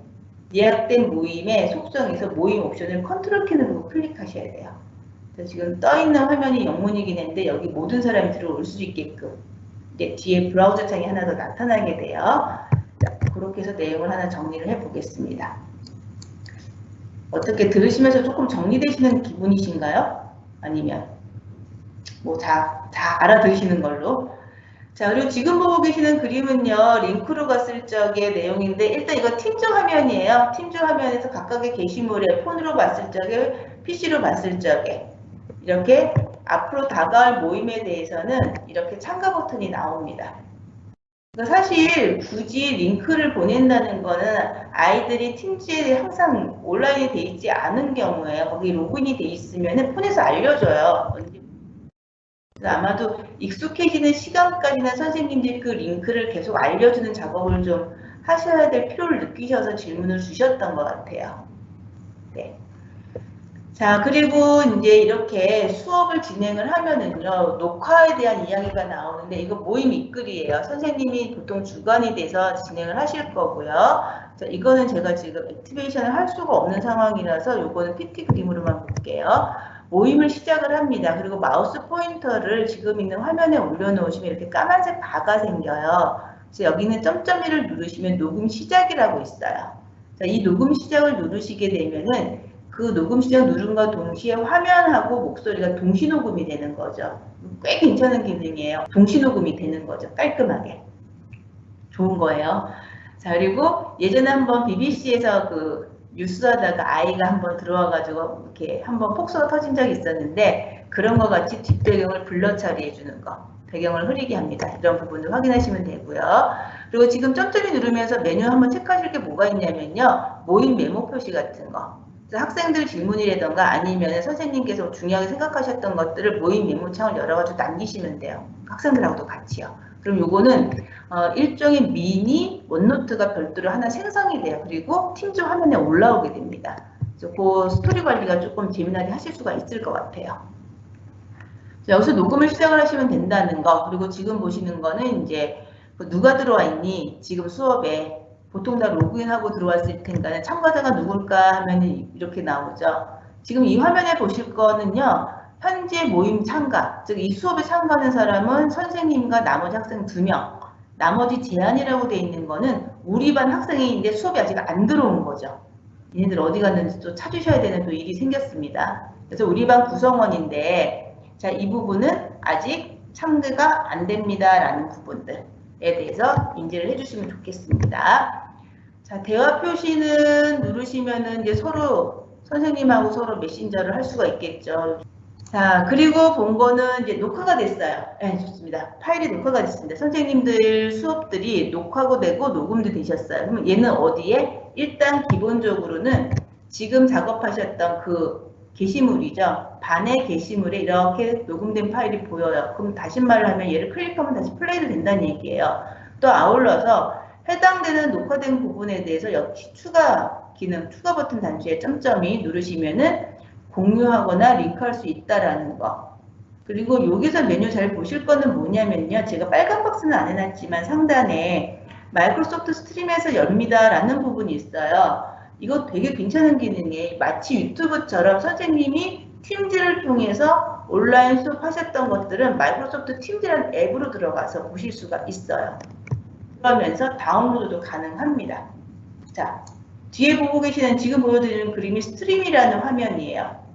예약된 모임의 속성에서 모임 옵션을 컨트롤 키 누르고 클릭하셔야 돼요. 그래서 지금 떠있는 화면이 영문이긴 한데 여기 모든 사람이 들어올 수 있게끔 이제 뒤에 브라우저 창이 하나 더 나타나게 돼요. 자, 그렇게 해서 내용을 하나 정리를 해보겠습니다. 어떻게 들으시면서 조금 정리되시는 기분이신가요? 아니면 뭐 다 알아들으시는 걸로? 자, 그리고 지금 보고 계시는 그림은요, 링크로 갔을 적의 내용인데, 일단 이거 팀즈 화면이에요. 팀즈 화면에서 각각의 게시물에 폰으로 봤을 적에, PC로 봤을 적에, 이렇게 앞으로 다가올 모임에 대해서는 이렇게 참가 버튼이 나옵니다. 사실 굳이 링크를 보낸다는 거는 아이들이 팀즈에 항상 온라인이 돼 있지 않은 경우에 거기 로그인이 돼 있으면 폰에서 알려줘요. 아마도 익숙해지는 시간까지는 선생님들이 그 링크를 계속 알려주는 작업을 좀 하셔야 될 필요를 느끼셔서 질문을 주셨던 것 같아요. 네. 자, 그리고 이제 이렇게 수업을 진행을 하면은요, 녹화에 대한 이야기가 나오는데, 이거 모임 이끌이에요. 선생님이 보통 주관이 돼서 진행을 하실 거고요. 자, 이거는 제가 지금 액티베이션을 할 수가 없는 상황이라서 요거는 PT 그림으로만 볼게요. 모임을 시작을 합니다. 그리고 마우스 포인터를 지금 있는 화면에 올려놓으시면 이렇게 까만색 바가 생겨요. 그래서 여기는 점점이를 누르시면 녹음 시작이라고 있어요. 자, 이 녹음 시작을 누르시게 되면은 그 녹음 시작 누른과 동시에 화면하고 목소리가 동시 녹음이 되는 거죠. 꽤 괜찮은 기능이에요. 동시 녹음이 되는 거죠. 깔끔하게. 좋은 거예요. 자, 그리고 예전에 한번 BBC에서 그 뉴스 하다가 아이가 한번 들어와가지고 이렇게 한번 폭소가 터진 적이 있었는데 그런 거 같이 뒷배경을 블러 처리해 주는 거. 배경을 흐리게 합니다. 이런 부분을 확인하시면 되고요. 그리고 지금 점점이 누르면서 메뉴 한번 체크하실 게 뭐가 있냐면요. 모임 메모 표시 같은 거. 학생들 질문이라던가 아니면 선생님께서 중요하게 생각하셨던 것들을 모임 메모창을 열어가지고 남기시면 돼요. 학생들하고도 같이요. 그럼 요거는 일종의 미니 원노트가 별도로 하나 생성이 돼요. 그리고 팀즈 화면에 올라오게 됩니다. 그래서 그 스토리 관리가 조금 재미나게 하실 수가 있을 것 같아요. 여기서 녹음을 시작을 하시면 된다는 거. 그리고 지금 보시는 거는 이제 누가 들어와 있니? 지금 수업에 보통 다 로그인하고 들어왔을 텐가는 참가자가 누굴까 하면 이렇게 나오죠. 지금 이 화면에 보실 거는요. 현재 모임 참가, 즉 이 수업에 참가하는 사람은 선생님과 나머지 학생 2명, 나머지 제한이라고 돼 있는 거는 우리 반 학생인데 수업이 아직 안 들어온 거죠. 얘네들 어디 갔는지 또 찾으셔야 되는 또 일이 생겼습니다. 그래서 우리 반 구성원인데 자, 이 부분은 아직 참가가 안 됩니다 라는 부분들에 대해서 인지를 해주시면 좋겠습니다. 자, 대화 표시는 누르시면은 이제 서로 선생님하고 서로 메신저를 할 수가 있겠죠. 자, 그리고 본 거는 이제 녹화가 됐어요. 네, 좋습니다. 파일이 녹화가 됐습니다. 선생님들 수업들이 녹화가 되고 녹음도 되셨어요. 그럼 얘는 어디에? 일단 기본적으로는 지금 작업하셨던 그 게시물이죠. 반의 게시물에 이렇게 녹음된 파일이 보여요. 그럼 다시 말을 하면 얘를 클릭하면 다시 플레이도 된다는 얘기예요. 또 아울러서 해당되는 녹화된 부분에 대해서 역시 추가 기능, 추가 버튼 단추에 점점이 누르시면은 공유하거나 링크할 수 있다라는 거. 그리고 여기서 메뉴 잘 보실 거는 뭐냐면요. 제가 빨간 박스는 안 해놨지만 상단에 마이크로소프트 스트림에서 엽니다라는 부분이 있어요. 이거 되게 괜찮은 기능이에요. 마치 유튜브처럼 선생님이 팀즈를 통해서 온라인 수업하셨던 것들은 마이크로소프트 팀즈라는 앱으로 들어가서 보실 수가 있어요. 그러면서 다운로드도 가능합니다. 자, 뒤에 보고 계시는 지금 보여드리는 그림이 스트림이라는 화면이에요.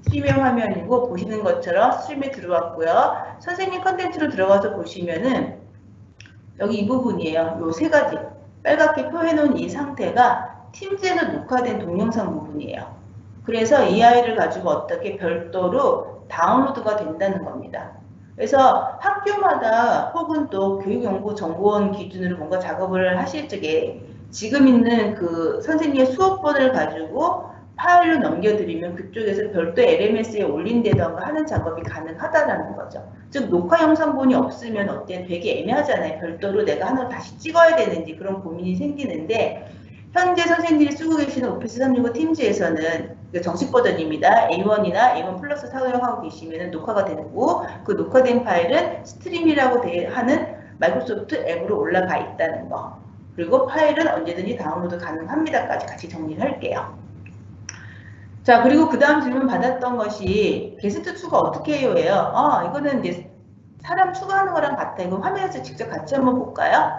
스트림의 화면이고 보시는 것처럼 스트림에 들어왔고요. 선생님 컨텐츠로 들어가서 보시면은 여기 이 부분이에요. 요 세 가지 빨갛게 표해놓은 이 상태가 팀즈에서 녹화된 동영상 부분이에요. 그래서 이 아이를 가지고 어떻게 별도로 다운로드가 된다는 겁니다. 그래서 학교마다 혹은 또 교육연구정보원 기준으로 뭔가 작업을 하실 적에 지금 있는 그 선생님의 수업본을 가지고 파일로 넘겨드리면 그쪽에서 별도 LMS에 올린다던가 하는 작업이 가능하다라는 거죠. 즉 녹화 영상본이 없으면 어때? 되게 애매하잖아요. 별도로 내가 하나 다시 찍어야 되는지 그런 고민이 생기는데 현재 선생님들이 쓰고 계시는 오피스 365 팀즈에서는 정식 버전입니다. A1이나 A1 플러스 사용하고 계시면 녹화가 되고 그 녹화된 파일은 스트림이라고 하는 마이크로소프트 앱으로 올라가 있다는 거. 그리고 파일은 언제든지 다운로드 가능합니다까지 같이 정리를 할게요. 자, 그리고 그 다음 질문 받았던 것이 게스트 추가 어떻게 해요? 예요. 이거는 이제 사람 추가하는 거랑 같아요. 이거 화면에서 직접 같이 한번 볼까요?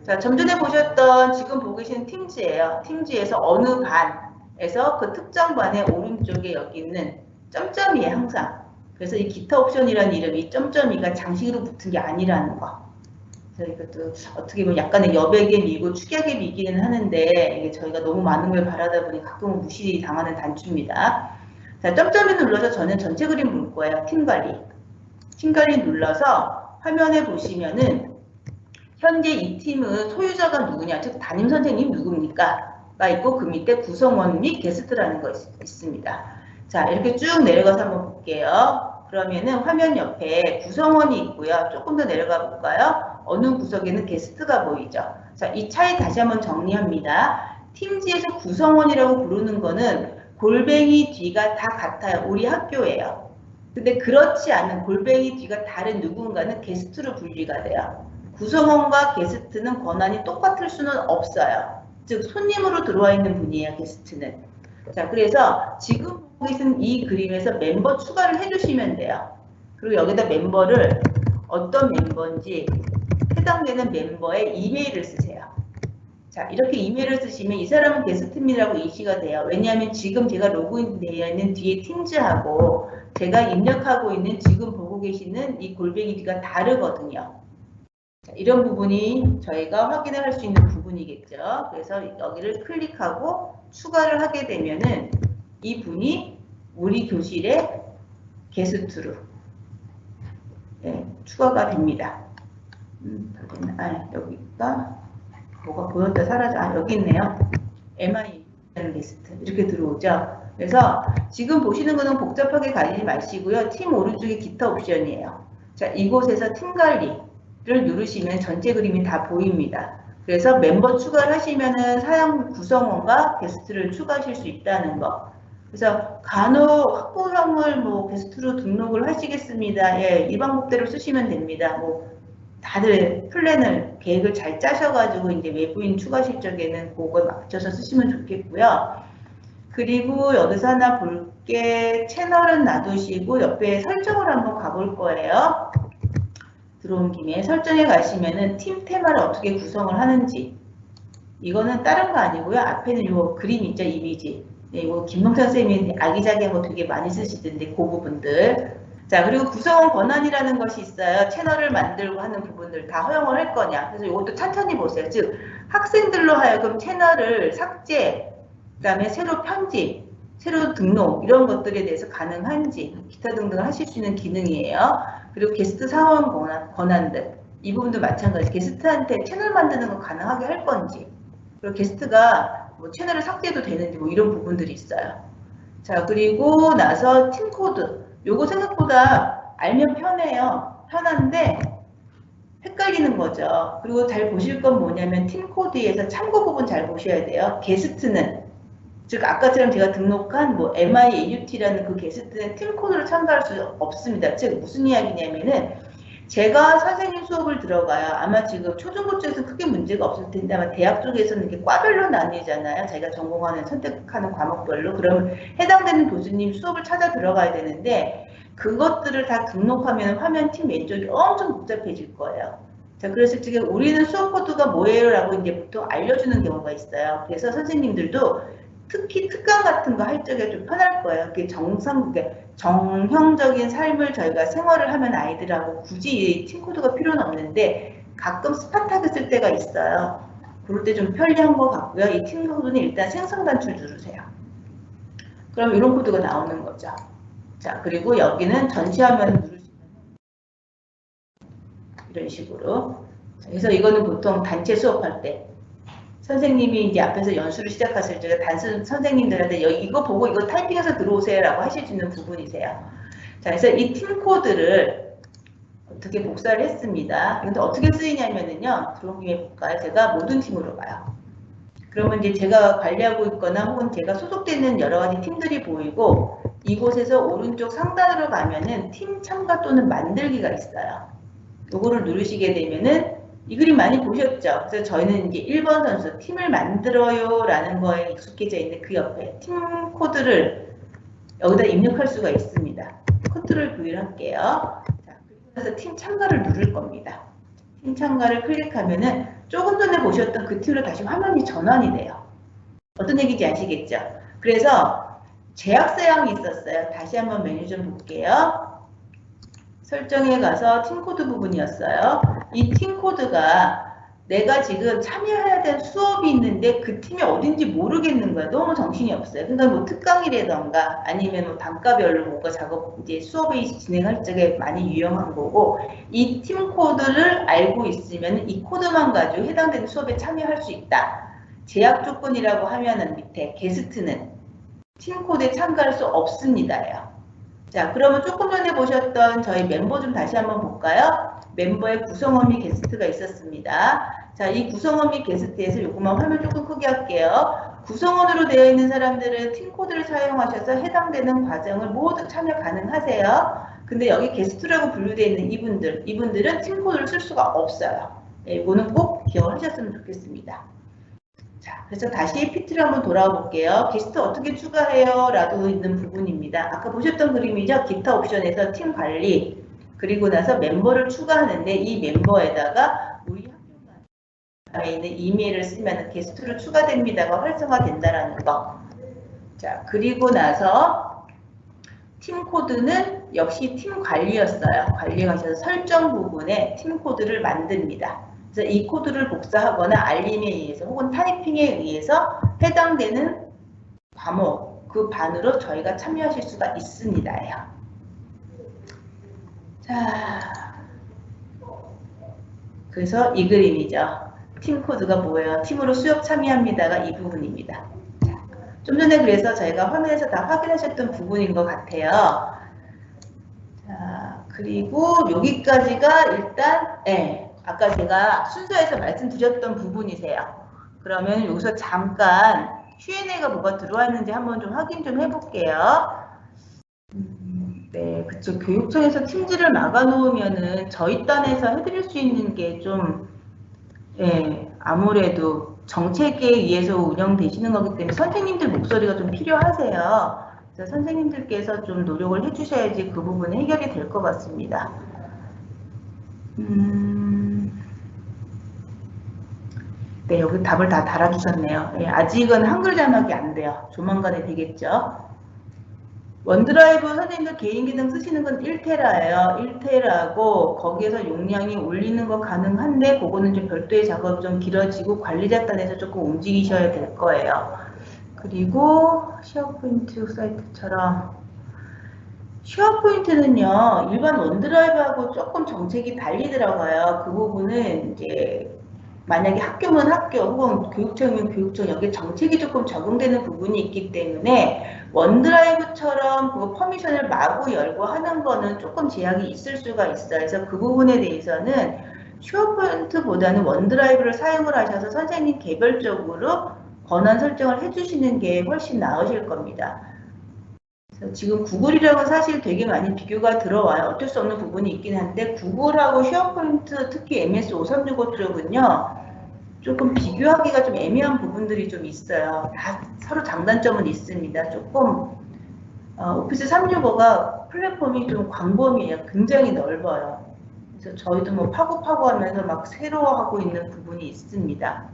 자, 좀 전에 보셨던 지금 보고 계시는 팀즈예요. 팀즈에서 어느 반에서 그 특정 반의 오른쪽에 여기 있는 점점이에요, 항상. 그래서 이 기타 옵션이라는 이름이 점점이가 장식으로 붙은 게 아니라는 거. 그래서 이것도 어떻게 보면 약간의 여백의 미고 축약의 미기는 하는데 이게 저희가 너무 많은 걸 바라다 보니 가끔은 무시 당하는 단추입니다. 자, 점점을 눌러서 저는 전체 그림 볼 거예요. 팀 관리. 팀 관리 눌러서 화면에 보시면은 현재 이 팀은 소유자가 누구냐, 즉 담임 선생님 누굽니까? 가 있고 그 밑에 구성원 및 게스트라는 거 있습니다. 자, 이렇게 쭉 내려가서 한번 볼게요. 그러면은 화면 옆에 구성원이 있고요. 조금 더 내려가 볼까요? 어느 구석에는 게스트가 보이죠. 자, 이 차이 다시 한번 정리합니다. 팀즈에서 구성원이라고 부르는 거는 골뱅이 뒤가 다 같아요. 우리 학교예요. 근데 그렇지 않은 골뱅이 뒤가 다른 누군가는 게스트로 분리가 돼요. 구성원과 게스트는 권한이 똑같을 수는 없어요. 즉 손님으로 들어와 있는 분이에요. 게스트는. 자, 그래서 지금 보고 계신 이 그림에서 멤버 추가를 해주시면 돼요. 그리고 여기다 멤버를 어떤 멤버인지 해당되는 멤버의 이메일을 쓰세요. 자, 이렇게 이메일을 쓰시면 이 사람은 게스트입니다라고 인식이 돼요. 왜냐하면 지금 제가 로그인 되어 있는 뒤에 팀즈하고 제가 입력하고 있는 지금 보고 계시는 이 골뱅이 뒤가 다르거든요. 자, 이런 부분이 저희가 확인을 할 수 있는 부분이겠죠. 그래서 여기를 클릭하고 추가를 하게 되면은 이 분이 우리 교실의 게스트로 추가가 됩니다. 여기가 뭐가 보였다 사라져. 여기 있네요. MI라는 게스트 이렇게 들어오죠. 그래서 지금 보시는 거는 복잡하게 가리지 마시고요. 팀 오른쪽에 기타 옵션이에요. 자, 이곳에서 팀 관리를 누르시면 전체 그림이 다 보입니다. 그래서 멤버 추가를 하시면은 사용 구성원과 게스트를 추가하실 수 있다는 거. 그래서 간혹 학부형을 뭐 게스트로 등록을 하시겠습니다. 이 방법대로 쓰시면 됩니다. 다들 플랜을 계획을 잘 짜셔가지고 이제 외부인 추가하실 적에는 그걸 맞춰서 쓰시면 좋겠고요. 그리고 여기서 하나 볼게. 채널은 놔두시고 옆에 설정을 한번 가볼 거예요. 들어온 김에 설정에 가시면은 팀 테마를 어떻게 구성을 하는지, 이거는 다른 거 아니고요. 앞에는 요 그림 있죠, 이미지. 이거 김명찬 선생님이 아기자기한 거 되게 많이 쓰시던데 그 부분들. 자, 그리고 구성원 권한이라는 것이 있어요. 채널을 만들고 하는 부분들 다 허용을 할 거냐. 그래서 이것도 천천히 보세요. 즉 학생들로 하여금 채널을 삭제, 그 다음에 새로 편집, 새로 등록 이런 것들에 대해서 가능한지 기타 등등 하실 수 있는 기능이에요. 그리고 게스트 사원 권한들 이 부분도 마찬가지. 게스트한테 채널 만드는 거 가능하게 할 건지, 그리고 게스트가 뭐 채널을 삭제해도 되는지 뭐 이런 부분들이 있어요. 자, 그리고 나서 팀 코드. 요거 생각보다 알면 편해요. 편한데 헷갈리는 거죠. 그리고 잘 보실 건 뭐냐면 팀 코드에서 참고 부분 잘 보셔야 돼요. 게스트는, 즉 아까처럼 제가 등록한 뭐 MIAUT라는 그 게스트는 팀 코드로 참가할 수 없습니다. 즉 무슨 이야기냐면은 제가 선생님 수업을 들어가요. 아마 지금 초중고 쪽에서는 크게 문제가 없을 텐데 아마 대학 쪽에서는 이게 과별로 나뉘잖아요. 자기가 전공하는 선택하는 과목별로. 그럼 해당되는 교수님 수업을 찾아 들어가야 되는데 그것들을 다 등록하면 화면 팀 왼쪽이 엄청 복잡해질 거예요. 자, 그래서 지금 우리는 수업 코드가 뭐예요? 라고 이제 보통 알려주는 경우가 있어요. 그래서 선생님들도 특히 특강 같은 거 할 적에 좀 편할 거예요. 그게 정형적인 삶을 저희가 생활을 하면 아이들하고 굳이 팀 코드가 필요는 없는데 가끔 스파타그 쓸 때가 있어요. 그럴 때 좀 편리한 것 같고요. 이 팀 코드는 일단 생성 단추 누르세요. 그럼 이런 코드가 나오는 거죠. 자, 그리고 여기는 전시화면 누르시면 이런 식으로. 자, 그래서 이거는 보통 단체 수업할 때 선생님이 이제 앞에서 연수를 시작하실 때 단순 선생님들한테 이거 보고 이거 타이핑해서 들어오세요라고 하실 수 있는 부분이세요. 자, 그래서 이 팀 코드를 어떻게 복사를 했습니다. 근데 어떻게 쓰이냐면은요. 들어온 김에 볼까요? 제가 모든 팀으로 가요. 그러면 이제 제가 관리하고 있거나 혹은 제가 소속되는 여러 가지 팀들이 보이고 이곳에서 오른쪽 상단으로 가면은 팀 참가 또는 만들기가 있어요. 요거를 누르시게 되면은 이 그림 많이 보셨죠? 그래서 저희는 이제 1번 선수 팀을 만들어요 라는 거에 익숙해져 있는데 그 옆에 팀 코드를 여기다 입력할 수가 있습니다. 컨트롤 V를 할게요. 자, 그래서 팀 참가를 누를 겁니다. 팀 참가를 클릭하면은 조금 전에 보셨던 그 팀으로 다시 화면이 전환이 돼요. 어떤 얘기인지 아시겠죠? 그래서 제약 사항이 있었어요. 다시 한번 메뉴 좀 볼게요. 설정에 가서 팀 코드 부분이었어요. 이 팀 코드가 내가 지금 참여해야 될 수업이 있는데 그 팀이 어딘지 모르겠는 거야. 너무 정신이 없어요. 그러니까 뭐 특강이라던가 아니면 뭐 단과별로 뭔가 작업 이제 수업이 진행할 적에 많이 유용한 거고 이 팀 코드를 알고 있으면 이 코드만 가지고 해당되는 수업에 참여할 수 있다. 제약 조건이라고 하면은 밑에 게스트는 팀 코드에 참가할 수 없습니다예요. 자, 그러면 조금 전에 보셨던 저희 멤버 좀 다시 한번 볼까요? 멤버의 구성원 및 게스트가 있었습니다. 자, 이 구성원 및 게스트에서 요것만 화면 조금 크게 할게요. 구성원으로 되어 있는 사람들은 팀 코드를 사용하셔서 해당되는 과정을 모두 참여 가능하세요. 근데 여기 게스트라고 분류되어 있는 이분들은 팀 코드를 쓸 수가 없어요. 네, 이거는 꼭 기억하셨으면 좋겠습니다. 자, 그래서 다시 PT를 한번 돌아와 볼게요. 게스트 어떻게 추가해요? 라고 있는 부분입니다. 아까 보셨던 그림이죠? 기타 옵션에서 팀 관리, 그리고 나서 멤버를 추가하는데 이 멤버에다가 우리 학교에 있는 이메일을 쓰면 게스트로 추가됩니다가 활성화된다라는 거. 자, 그리고 나서 팀 코드는 역시 팀 관리였어요. 관리하셔서 설정 부분에 팀 코드를 만듭니다. 그래서 이 코드를 복사하거나 알림에 의해서 혹은 타이핑에 의해서 해당되는 과목, 그 반으로 저희가 참여하실 수가 있습니다요. 자, 그래서 이 그림이죠. 팀 코드가 뭐예요? 팀으로 수업 참여합니다가 이 부분입니다. 자, 좀 전에 그래서 저희가 화면에서 다 확인하셨던 부분인 것 같아요. 자, 그리고 여기까지가 일단 아까 제가 순서에서 말씀드렸던 부분이세요. 그러면 여기서 잠깐 Q&A가 뭐가 들어와 있는지 한번 좀 확인 좀 해볼게요. 네, 그쵸. 교육청에서 팀들을 막아놓으면은 저희 딴에서 해드릴 수 있는 게 좀, 아무래도 정책에 의해서 운영되시는 거기 때문에 선생님들 목소리가 좀 필요하세요. 그래서 선생님들께서 좀 노력을 해주셔야지 그 부분이 해결이 될 것 같습니다. 네, 여기 답을 다 달아주셨네요. 아직은 한글 자막이 안 돼요. 조만간에 되겠죠. 원드라이브 선생님들 개인 기능 쓰시는 건 1테라예요. 1테라고 거기에서 용량이 올리는 거 가능한데 그거는 좀 별도의 작업이 좀 길어지고 관리자 단에서 조금 움직이셔야 될 거예요. 그리고 쉐어포인트 사이트처럼 쉐어포인트는요. 일반 원드라이브하고 조금 정책이 달리 들어가요. 그 부분은 이제 만약에 학교면 학교 혹은 교육청이면 교육청 여기 정책이 조금 적용되는 부분이 있기 때문에 원드라이브처럼 그 퍼미션을 마구 열고 하는 거는 조금 제약이 있을 수가 있어요. 그래서 그 부분에 대해서는 쉐어포인트보다는 원드라이브를 사용을 하셔서 선생님 개별적으로 권한 설정을 해주시는 게 훨씬 나으실 겁니다. 그래서 지금 구글이랑은 사실 되게 많이 비교가 들어와요. 어쩔 수 없는 부분이 있긴 한데 구글하고 쉐어포인트, 특히 MS5365 쪽은요. 조금 비교하기가 좀 애매한 부분들이 좀 있어요. 다 서로 장단점은 있습니다. 조금 오피스 365가 플랫폼이 좀 광범위해요. 굉장히 넓어요. 그래서 저희도 뭐 파고 하면서 막 새로워하고 있는 부분이 있습니다.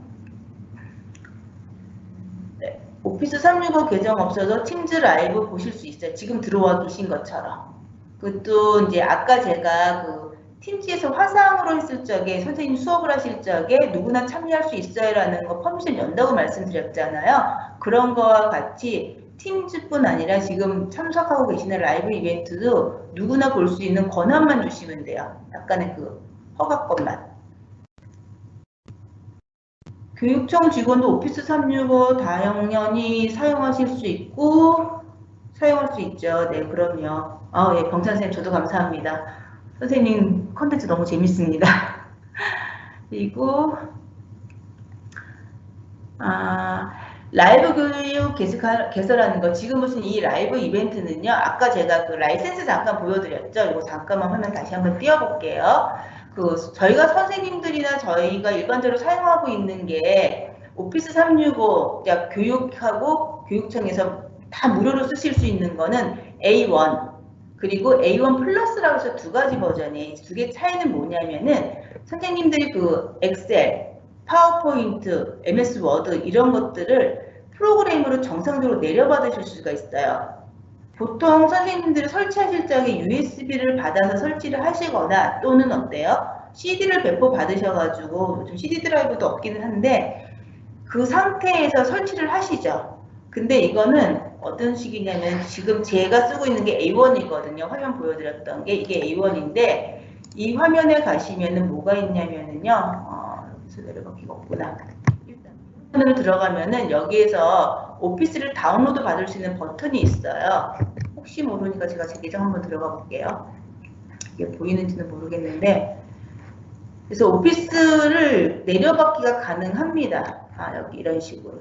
네, 오피스 365 계정 없어도 팀즈 라이브 보실 수 있어요. 지금 들어와 계신 것처럼. 그것도 이제 아까 제가 그 팀즈에서 화상으로 했을 적에 선생님 수업을 하실 적에 누구나 참여할 수 있어요라는 거 퍼미션 연다고 말씀드렸잖아요. 그런 거와 같이 팀즈뿐 아니라 지금 참석하고 계시는 라이브 이벤트도 누구나 볼 수 있는 권한만 주시면 돼요. 약간의 그 허가권만. 교육청 직원도 오피스 365 다영연히 사용하실 수 있고 사용할 수 있죠. 네, 그럼요. 예, 병찬 선생님 저도 감사합니다. 선생님 컨텐츠 너무 재밌습니다. 그리고 라이브 교육 개설하는 거. 지금 무슨 이 라이브 이벤트는요. 아까 제가 그 라이센스 잠깐 보여드렸죠. 이거 잠깐만 화면 다시 한번 띄워볼게요. 저희가 선생님들이나 저희가 일반적으로 사용하고 있는 게 오피스 365 교육하고 교육청에서 다 무료로 쓰실 수 있는 거는 A1 그리고 A1 플러스라고 해서 두 가지 버전이에요. 두 개 차이는 뭐냐면은 선생님들이 그 엑셀, 파워포인트, MS 워드 이런 것들을 프로그램으로 정상적으로 내려받으실 수가 있어요. 보통 선생님들이 설치하실 적에 USB를 받아서 설치를 하시거나 또는 어때요? CD를 배포 받으셔가지고 요즘 CD 드라이브도 없기는 한데 그 상태에서 설치를 하시죠. 근데 이거는 어떤 식이냐면 지금 제가 쓰고 있는 게 A1이거든요. 화면 보여드렸던 게 이게 A1인데 이 화면에 가시면은 뭐가 있냐면은요. 여기서 내려가기가 없구나. 일단 화면으로 들어가면은 여기에서 오피스를 다운로드 받을 수 있는 버튼이 있어요. 혹시 모르니까 제가 제 계정 한번 들어가 볼게요. 이게 보이는지는 모르겠는데 그래서 오피스를 내려받기가 가능합니다. 여기 이런 식으로.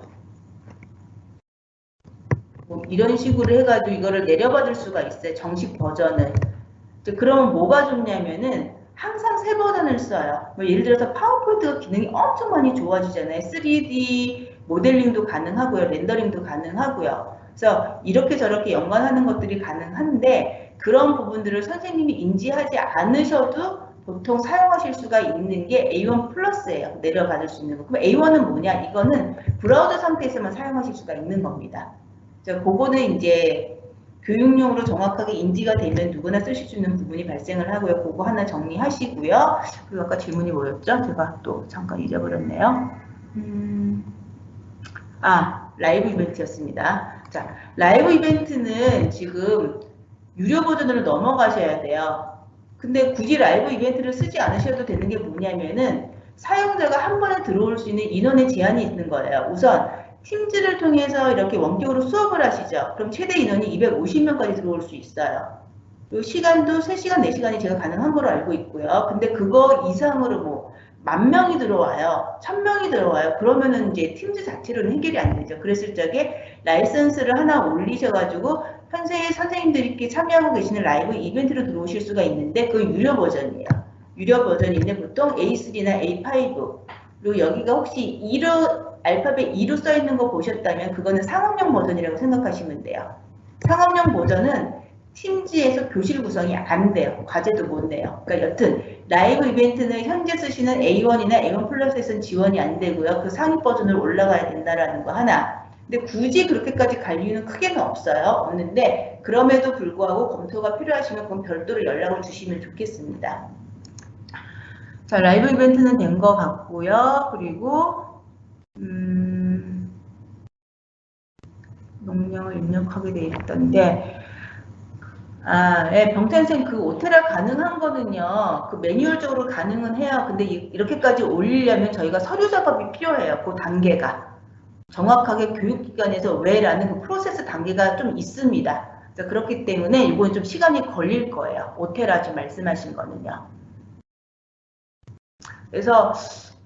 이런 식으로 해가지고 이거를 내려받을 수가 있어요. 정식 버전을. 그러면 뭐가 좋냐면은 항상 새 버전을 써요. 예를 들어서 파워포인트가 기능이 엄청 많이 좋아지잖아요. 3D 모델링도 가능하고요. 렌더링도 가능하고요. 그래서 이렇게 저렇게 연관하는 것들이 가능한데 그런 부분들을 선생님이 인지하지 않으셔도 보통 사용하실 수가 있는 게 A1 플러스예요. 내려받을 수 있는 거. 그럼 A1은 뭐냐? 이거는 브라우저 상태에서만 사용하실 수가 있는 겁니다. 그거는 이제 교육용으로 정확하게 인지가 되면 누구나 쓰실 수 있는 부분이 발생을 하고요. 그거 하나 정리하시고요. 그리고 아까 질문이 뭐였죠? 제가 또 잠깐 잊어버렸네요. 라이브 이벤트였습니다. 자, 라이브 이벤트는 지금 유료 버전으로 넘어가셔야 돼요. 근데 굳이 라이브 이벤트를 쓰지 않으셔도 되는 게 뭐냐면은 사용자가 한 번에 들어올 수 있는 인원의 제한이 있는 거예요. 우선 팀즈를 통해서 이렇게 원격으로 수업을 하시죠. 그럼 최대 인원이 250명까지 들어올 수 있어요. 이 시간도 3시간, 4시간이 제가 가능한 걸로 알고 있고요. 근데 그거 이상으로 뭐 10,000명이 들어와요. 1,000명이 들어와요. 그러면은 이제 팀즈 자체로는 해결이 안 되죠. 그랬을 적에 라이선스를 하나 올리셔가지고 현재 선생님들이 참여하고 계시는 라이브 이벤트로 들어오실 수가 있는데 그건 유료 버전이에요. 유료 버전인데 보통 A3나 A5 그리고 여기가 혹시 2로 알파벳 2로 써있는 거 보셨다면 그거는 상업용 버전이라고 생각하시면 돼요. 상업용 버전은 팀즈에서 교실 구성이 안 돼요. 과제도 못 내요. 그러니까 여튼 라이브 이벤트는 현재 쓰시는 A1이나 A1 플러스에서는 지원이 안 되고요. 그 상위 버전으로 올라가야 된다라는 거 하나. 근데 굳이 그렇게까지 갈 이유는 크게는 없어요. 없는데 그럼에도 불구하고 검토가 필요하시면 그건 별도로 연락을 주시면 좋겠습니다. 자, 라이브 이벤트는 된 것 같고요. 그리고 용량을 입력하게 돼 있던데 병찬생 그 오테라 가능한 거는요. 그 매뉴얼적으로 가능은 해요. 근데 이렇게까지 올리려면 저희가 서류 작업이 필요해요. 그 단계가. 정확하게 교육기관에서 왜라는 그 프로세스 단계가 좀 있습니다. 그렇기 때문에 이건 좀 시간이 걸릴 거예요. 오테라 지금 말씀하신 거는요. 그래서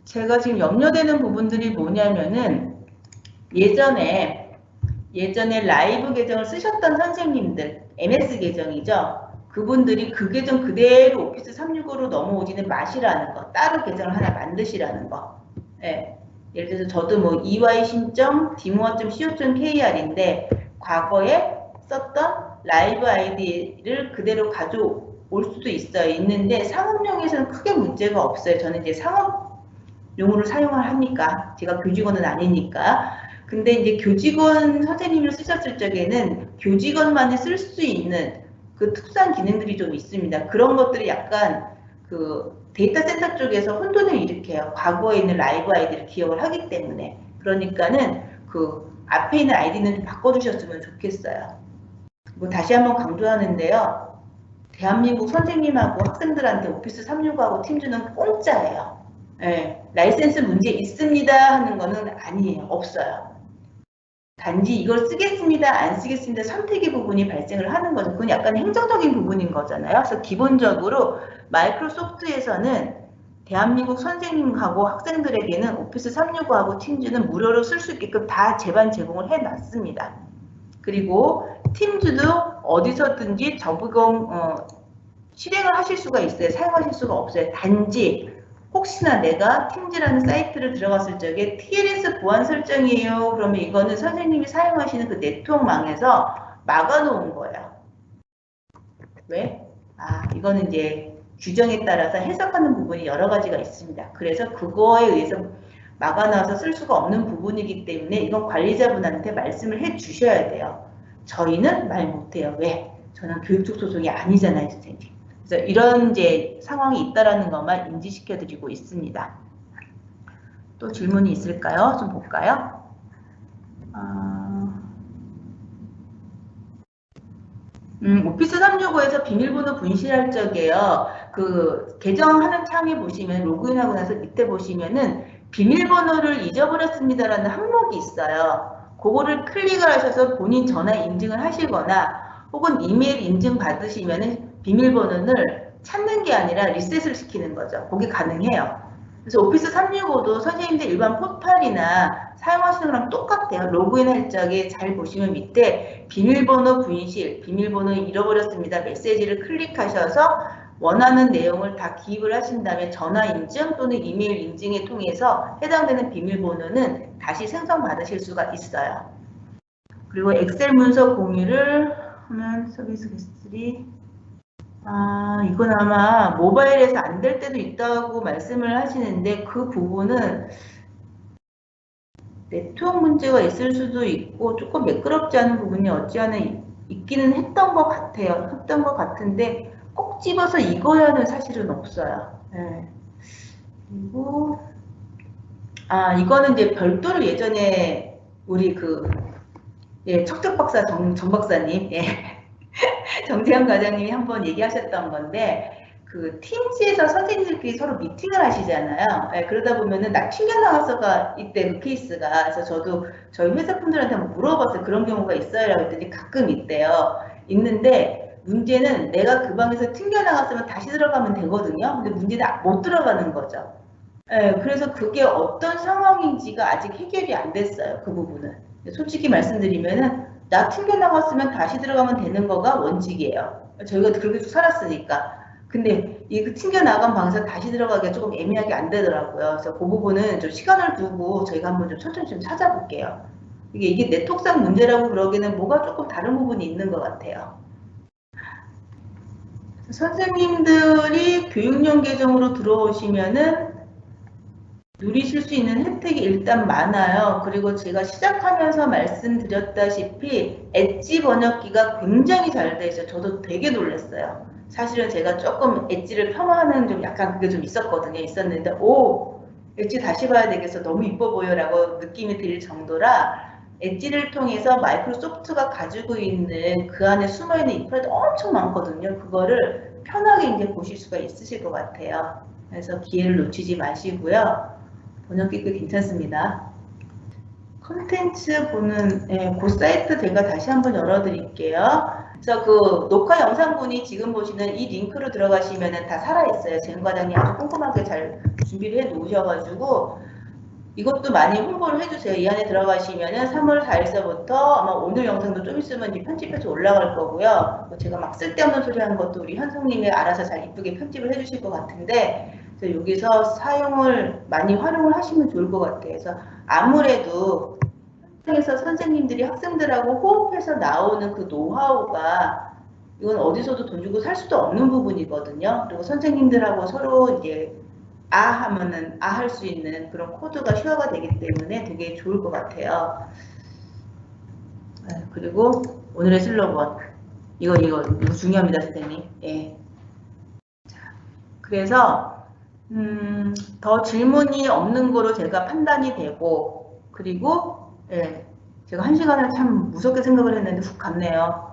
제가 지금 염려되는 부분들이 뭐냐면은 예전에 라이브 계정을 쓰셨던 선생님들, MS 계정이죠. 그분들이 그 계정 그대로 오피스 365로 넘어오지는 마시라는 거. 따로 계정을 하나 만드시라는 거. 예. 예를 들어서 저도 뭐 ey.dimoa.co.kr인데 과거에 썼던 라이브 아이디를 그대로 가져올 수도 있어요. 있는데 상업용에서는 크게 문제가 없어요. 저는 이제 상업용으로 사용을 하니까. 제가 교직원은 아니니까. 근데 이제 교직원 선생님을 쓰셨을 적에는 교직원만이 쓸 수 있는 그 특수한 기능들이 좀 있습니다. 그런 것들이 약간 그 데이터 센터 쪽에서 혼돈을 일으켜요. 과거에 있는 라이브 아이디를 기억을 하기 때문에. 그러니까는 그 앞에 있는 아이디는 좀 바꿔주셨으면 좋겠어요. 뭐 다시 한번 강조하는데요. 대한민국 선생님하고 학생들한테 오피스 365하고 팀즈는 공짜예요. 예, 라이센스 문제 있습니다 하는 거는 아니에요. 없어요. 단지 이걸 쓰겠습니다, 안 쓰겠습니다 선택의 부분이 발생을 하는 거죠. 그건 약간 행정적인 부분인 거잖아요. 그래서 기본적으로 마이크로소프트에서는 대한민국 선생님하고 학생들에게는 오피스 365하고 팀즈는 무료로 쓸 수 있게끔 다 제반 제공을 해놨습니다. 그리고 팀즈도 어디서든지 실행을 하실 수가 있어요. 사용하실 수가 없어요. 단지 혹시나 내가 팀즈라는 사이트를 들어갔을 적에 TLS 보안 설정이에요. 그러면 이거는 선생님이 사용하시는 그 네트워크망에서 막아놓은 거예요. 왜? 이거는 이제 규정에 따라서 해석하는 부분이 여러 가지가 있습니다. 그래서 그거에 의해서 막아놔서 쓸 수가 없는 부분이기 때문에 이건 관리자분한테 말씀을 해 주셔야 돼요. 저희는 말 못해요. 왜? 저는 교육적 소속이 아니잖아요, 선생님. 그래서 이런 이제 상황이 있다라는 것만 인지시켜 드리고 있습니다. 또 질문이 있을까요? 좀 볼까요? 오피스 365에서 비밀번호 분실할 적에요. 그 계정하는 창에 보시면 로그인하고 나서 밑에 보시면은 비밀번호를 잊어버렸습니다라는 항목이 있어요. 그거를 클릭을 하셔서 본인 전화 인증을 하시거나 혹은 이메일 인증 받으시면은 비밀번호를 찾는 게 아니라 리셋을 시키는 거죠. 그게 가능해요. 그래서 오피스 365도 선생님들 일반 포탈이나 사용하시는 거랑 똑같아요. 로그인 할 적에 잘 보시면 밑에 비밀번호 분실, 비밀번호 잃어버렸습니다. 메시지를 클릭하셔서 원하는 내용을 다 기입을 하신 다음에 전화 인증 또는 이메일 인증에 통해서 해당되는 비밀번호는 다시 생성받으실 수가 있어요. 그리고 엑셀 문서 공유를 하면 서비스 게스트들이 이건 아마 모바일에서 안 될 때도 있다고 말씀을 하시는데 그 부분은 네트워크 문제가 있을 수도 있고 조금 매끄럽지 않은 부분이 없지 않아 있기는 했던 것 같아요. 했던 것 같은데 꼭 집어서 이거야는 사실은 없어요. 네. 그리고 이거는 이제 별도로 예전에 우리 척척 박사 정 박사님 정재현 과장님이 한번 얘기하셨던 건데 그 팀즈에서 선생님들끼리 서로 미팅을 하시잖아요. 그러다 보면은 나 튕겨나갔어가 이때 그 케이스가. 그래서 저도 저희 회사 분들한테 한번 물어봤어요. 그런 경우가 있어요? 라고 했더니 가끔 있대요. 있는데 문제는 내가 그 방에서 튕겨나갔으면 다시 들어가면 되거든요. 근데 문제는 못 들어가는 거죠. 그래서 그게 어떤 상황인지가 아직 해결이 안 됐어요. 그 부분은. 솔직히 말씀드리면은 나 튕겨나갔으면 다시 들어가면 되는 거가 원칙이에요. 저희가 그렇게 쭉 살았으니까. 근데 이 튕겨나간 방에서 다시 들어가기가 조금 애매하게 안 되더라고요. 그래서 그 부분은 좀 시간을 두고 저희가 한번 좀 천천히 좀 찾아볼게요. 이게 네트워크상 문제라고 그러기에는 뭐가 조금 다른 부분이 있는 것 같아요. 선생님들이 교육용 계정으로 들어오시면은 누리실 수 있는 혜택이 일단 많아요. 그리고 제가 시작하면서 말씀드렸다시피 엣지 번역기가 굉장히 잘 돼 있어요. 저도 되게 놀랐어요. 사실은 제가 조금 엣지를 폄하하는 좀 약간 그게 좀 있었는데 엣지 다시 봐야 되겠어. 너무 이뻐 보여라고 느낌이 들 정도라 엣지를 통해서 마이크로소프트가 가지고 있는 그 안에 숨어있는 인프라도 엄청 많거든요. 그거를 편하게 이제 보실 수가 있으실 것 같아요. 그래서 기회를 놓치지 마시고요. 번역기 꽤 괜찮습니다. 콘텐츠 보는 그 사이트 제가 다시 한번 열어드릴게요. 그래서 그 녹화 영상분이 지금 보시는 이 링크로 들어가시면 다 살아있어요. 재훈 과장님 아주 꼼꼼하게 잘 준비를 해 놓으셔가지고 이것도 많이 홍보를 해주세요. 이 안에 들어가시면은 3월 4일서부터 아마 오늘 영상도 좀 있으면 이제 편집해서 올라갈 거고요. 제가 막 쓸데없는 소리 하는 것도 우리 현성님이 알아서 잘 이쁘게 편집을 해주실 것 같은데 여기서 사용을 많이 활용을 하시면 좋을 것 같아요. 그래서 아무래도 현장에서 선생님들이 학생들하고 호흡해서 나오는 그 노하우가 이건 어디서도 돈 주고 살 수도 없는 부분이거든요. 그리고 선생님들하고 서로 이제 아 하면은 아 할 수 있는 그런 코드가 쉐어가 되기 때문에 되게 좋을 것 같아요. 그리고 오늘의 슬로건 이거 중요합니다, 선생님. 예. 자, 그래서 더 질문이 없는 거로 제가 판단이 되고 그리고 예, 제가 1시간을 참 무섭게 생각을 했는데 훅 갔네요.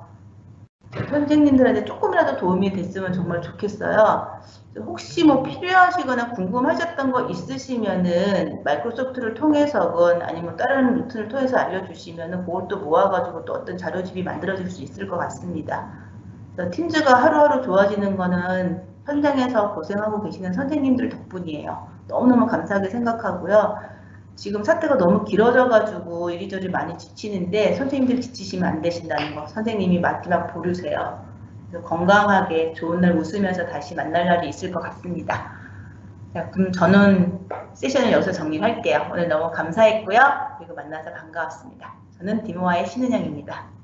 선생님들한테 조금이라도 도움이 됐으면 정말 좋겠어요. 혹시 뭐 필요하시거나 궁금하셨던 거 있으시면은 마이크로소프트를 통해서건 아니면 다른 루트를 통해서 알려주시면은 그걸 또 모아가지고 또 어떤 자료집이 만들어질 수 있을 것 같습니다. 그래서 팀즈가 하루하루 좋아지는 거는 현장에서 고생하고 계시는 선생님들 덕분이에요. 너무너무 감사하게 생각하고요. 지금 사태가 너무 길어져가지고 이리저리 많이 지치는데 선생님들이 지치시면 안 되신다는 거 선생님이 마지막 보류세요. 건강하게 좋은 날 웃으면서 다시 만날 날이 있을 것 같습니다. 자, 그럼 저는 세션을 여기서 정리할게요. 오늘 너무 감사했고요. 그리고 만나서 반가웠습니다. 저는 디모아의 신은영입니다.